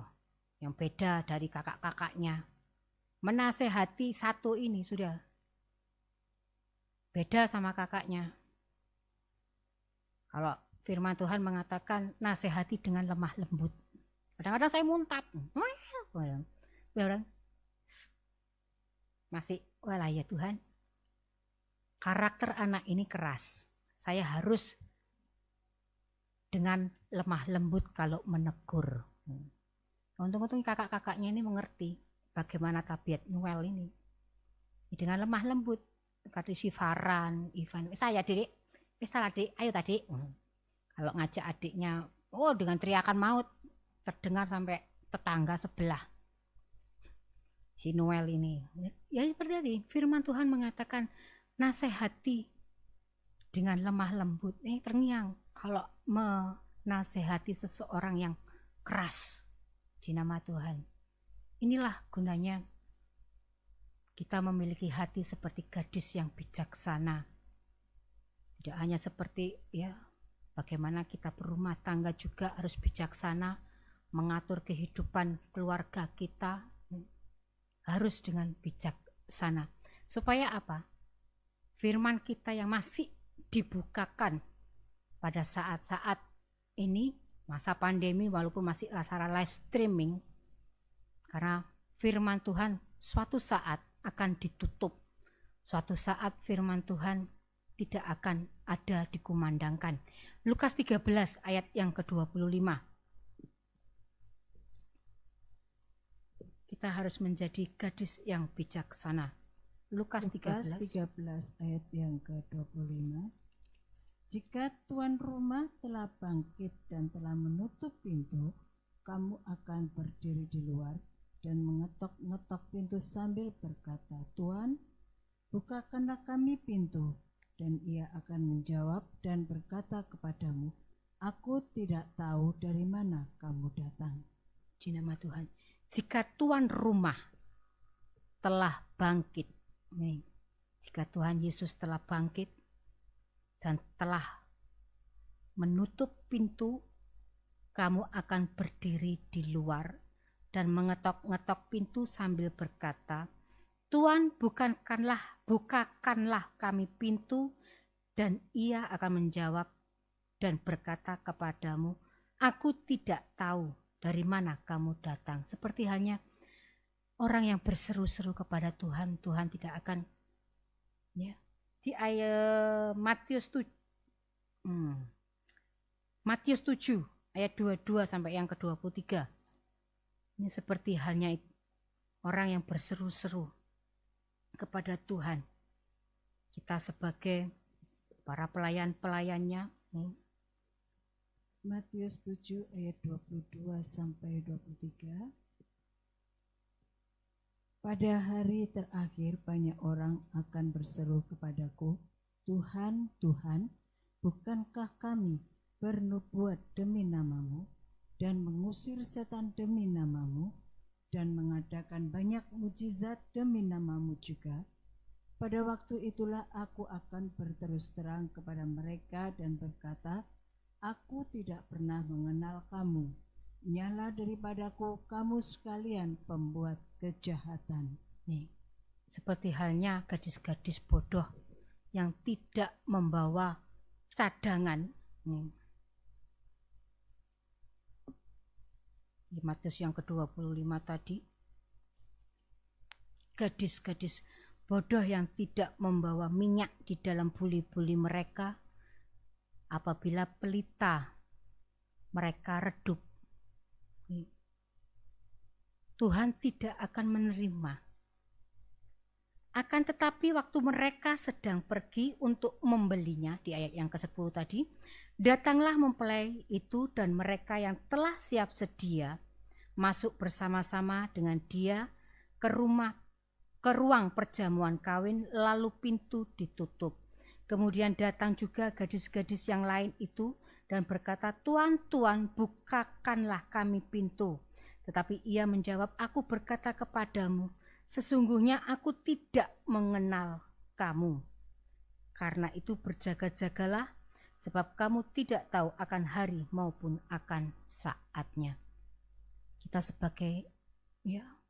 yang beda dari kakak-kakaknya. Menasehati satu ini sudah beda sama kakaknya. Kalau firman Tuhan mengatakan nasihati dengan lemah lembut. Kadang-kadang saya muntap. Masih, walah ya Tuhan. Karakter anak ini keras. Saya harus dengan lemah lembut kalau menegur. Untung-untung kakak-kakaknya ini mengerti bagaimana tabiat Noel ini. Dengan lemah lembut. Kata si Farhan, Ivan, saya Dik, salah Dik, ayo tadi. Kalau ngajak adiknya, dengan teriakan maut, terdengar sampai tetangga sebelah. Si Noel ini. Ya seperti tadi, firman Tuhan mengatakan nasihati dengan lemah lembut. Terngiang kalau menasehati seseorang yang keras di nama Tuhan. Inilah gunanya kita memiliki hati seperti gadis yang bijaksana. Tidak hanya seperti bagaimana kita berumah tangga juga harus bijaksana, mengatur kehidupan keluarga kita harus dengan bijaksana. Supaya apa? Firman kita yang masih dibukakan pada saat-saat ini, masa pandemi walaupun masih secara live streaming, karena firman Tuhan suatu saat akan ditutup. Suatu saat firman Tuhan tidak akan ada dikumandangkan. Lukas 13 ayat yang ke-25. Kita harus menjadi gadis yang bijaksana. Lukas 13 ayat yang ke-25. Jika tuan rumah telah bangkit dan telah menutup pintu, kamu akan berdiri di luar dan mengetok-ngetok pintu sambil berkata, "Tuan, bukakanlah kami pintu." Dan ia akan menjawab dan berkata kepadamu, "Aku tidak tahu dari mana kamu datang." Di nama Tuhan. Jika tuan rumah telah bangkit, jika Tuhan Yesus telah bangkit dan telah menutup pintu, kamu akan berdiri di luar dan mengetok-ngetok pintu sambil berkata, "Tuan, bukakanlah kami pintu." Dan ia akan menjawab dan berkata kepadamu, "Aku tidak tahu dari mana kamu datang." Seperti halnya orang yang berseru-seru kepada Tuhan, Tuhan tidak akan di ayat Matius 7 ayat 22 sampai yang ke-23. Ini seperti halnya orang yang berseru-seru kepada Tuhan. Kita sebagai para pelayan-pelayannya. Matius 7 ayat 22 sampai 23. Pada hari terakhir banyak orang akan berseru kepadaku, "Tuhan, Tuhan, bukankah kami bernubuat demi namamu dan mengusir setan demi namamu dan mengadakan banyak mujizat demi namamu juga?" Pada waktu itulah aku akan berterus terang kepada mereka dan berkata, "Aku tidak pernah mengenal kamu. Nyala daripadaku kamu sekalian pembuat kejahatan." Seperti halnya gadis-gadis bodoh yang tidak membawa cadangan. Di Matius yang ke-25 tadi, gadis-gadis bodoh yang tidak membawa minyak di dalam buli-buli mereka, apabila pelita mereka redup, Tuhan tidak akan menerima. Akan tetapi waktu mereka sedang pergi untuk membelinya, di ayat yang ke-10 tadi, datanglah mempelai itu dan mereka yang telah siap sedia masuk bersama-sama dengan dia ke ruang perjamuan kawin, lalu pintu ditutup. Kemudian datang juga gadis-gadis yang lain itu dan berkata, "Tuan, Tuan, bukakanlah kami pintu." Tetapi ia menjawab, "Aku berkata kepadamu, sesungguhnya aku tidak mengenal kamu. Karena itu berjaga-jagalah, sebab kamu tidak tahu akan hari maupun akan saatnya." Kita sebagai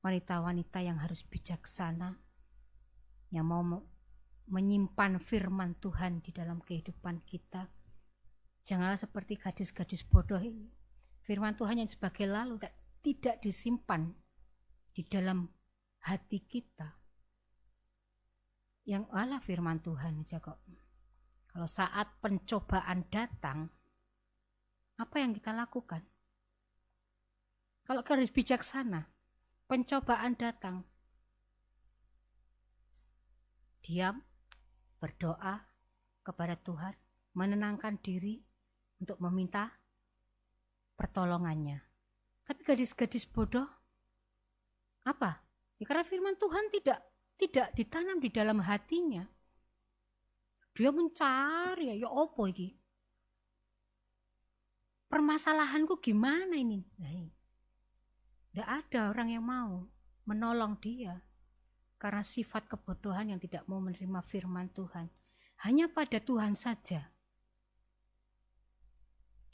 wanita-wanita yang harus bijaksana, yang mau menyimpan firman Tuhan di dalam kehidupan kita, janganlah seperti gadis-gadis bodoh ini. Firman Tuhan yang sebagai lalu tidak disimpan di dalam hati kita. Yang firman Tuhan aja kok. Kalau saat pencobaan datang, apa yang kita lakukan? Kalau kita harus bijaksana, pencobaan datang, diam, berdoa kepada Tuhan, menenangkan diri untuk meminta pertolongannya. Tapi gadis-gadis bodoh apa? Ya, karena firman Tuhan tidak ditanam di dalam hatinya. Dia mencari, ya opo iki? Permasalahanku gimana ini? Nah, tidak ada orang yang mau menolong dia karena sifat kebodohan yang tidak mau menerima firman Tuhan. Hanya pada Tuhan saja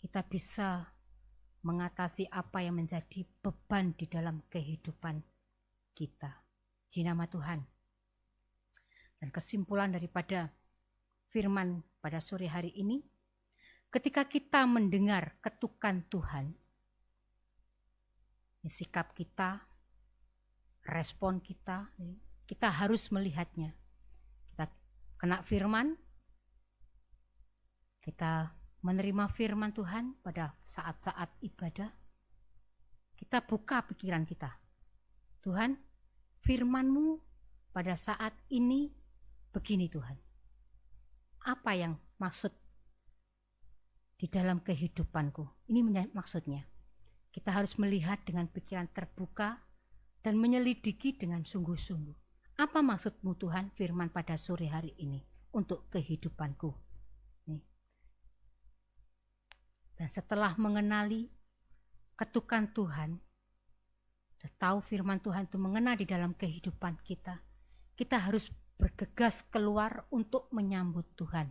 kita bisa mengatasi apa yang menjadi beban di dalam kehidupan kita. Puji nama Tuhan. Dan kesimpulan daripada firman pada sore hari ini, ketika kita mendengar ketukan Tuhan, sikap kita, respon kita harus melihatnya. Kita kena firman, kita menerima firman Tuhan pada saat-saat ibadah, kita buka pikiran kita. Tuhan, firman-Mu pada saat ini begini Tuhan. Apa yang maksud di dalam kehidupanku? Ini maksudnya. Kita harus melihat dengan pikiran terbuka dan menyelidiki dengan sungguh-sungguh. Apa maksud-Mu Tuhan firman pada sore hari ini untuk kehidupanku? Dan setelah mengenali ketukan Tuhan, tahu firman Tuhan itu mengena di dalam kehidupan kita, kita harus bergegas keluar untuk menyambut Tuhan.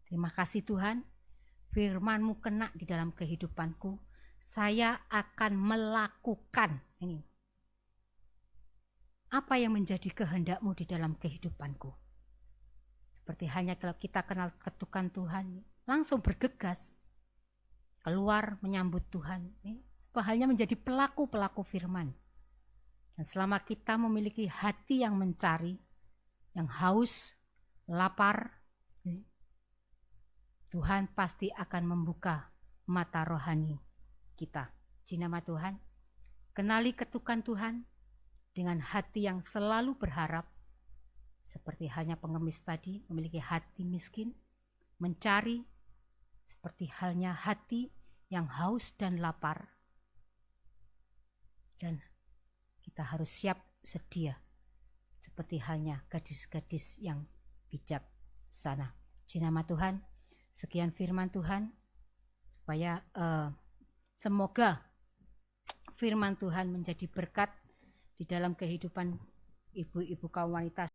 Terima kasih Tuhan, firman-Mu kena di dalam kehidupanku, saya akan melakukan ini. Apa yang menjadi kehendak-Mu di dalam kehidupanku? Seperti hanya kalau kita kenal ketukan Tuhan, langsung bergegas keluar menyambut Tuhan. Halnya menjadi pelaku-pelaku firman. Dan selama kita memiliki hati yang mencari, yang haus, lapar, Tuhan pasti akan membuka mata rohani kita. Puji nama Tuhan. Kenali ketukan Tuhan dengan hati yang selalu berharap, seperti halnya pengemis tadi memiliki hati miskin, mencari seperti halnya hati yang haus dan lapar. Dan kita harus siap sedia seperti halnya gadis-gadis yang bijaksana. Puji nama Tuhan. Sekian firman Tuhan, supaya semoga firman Tuhan menjadi berkat di dalam kehidupan ibu-ibu kaum wanita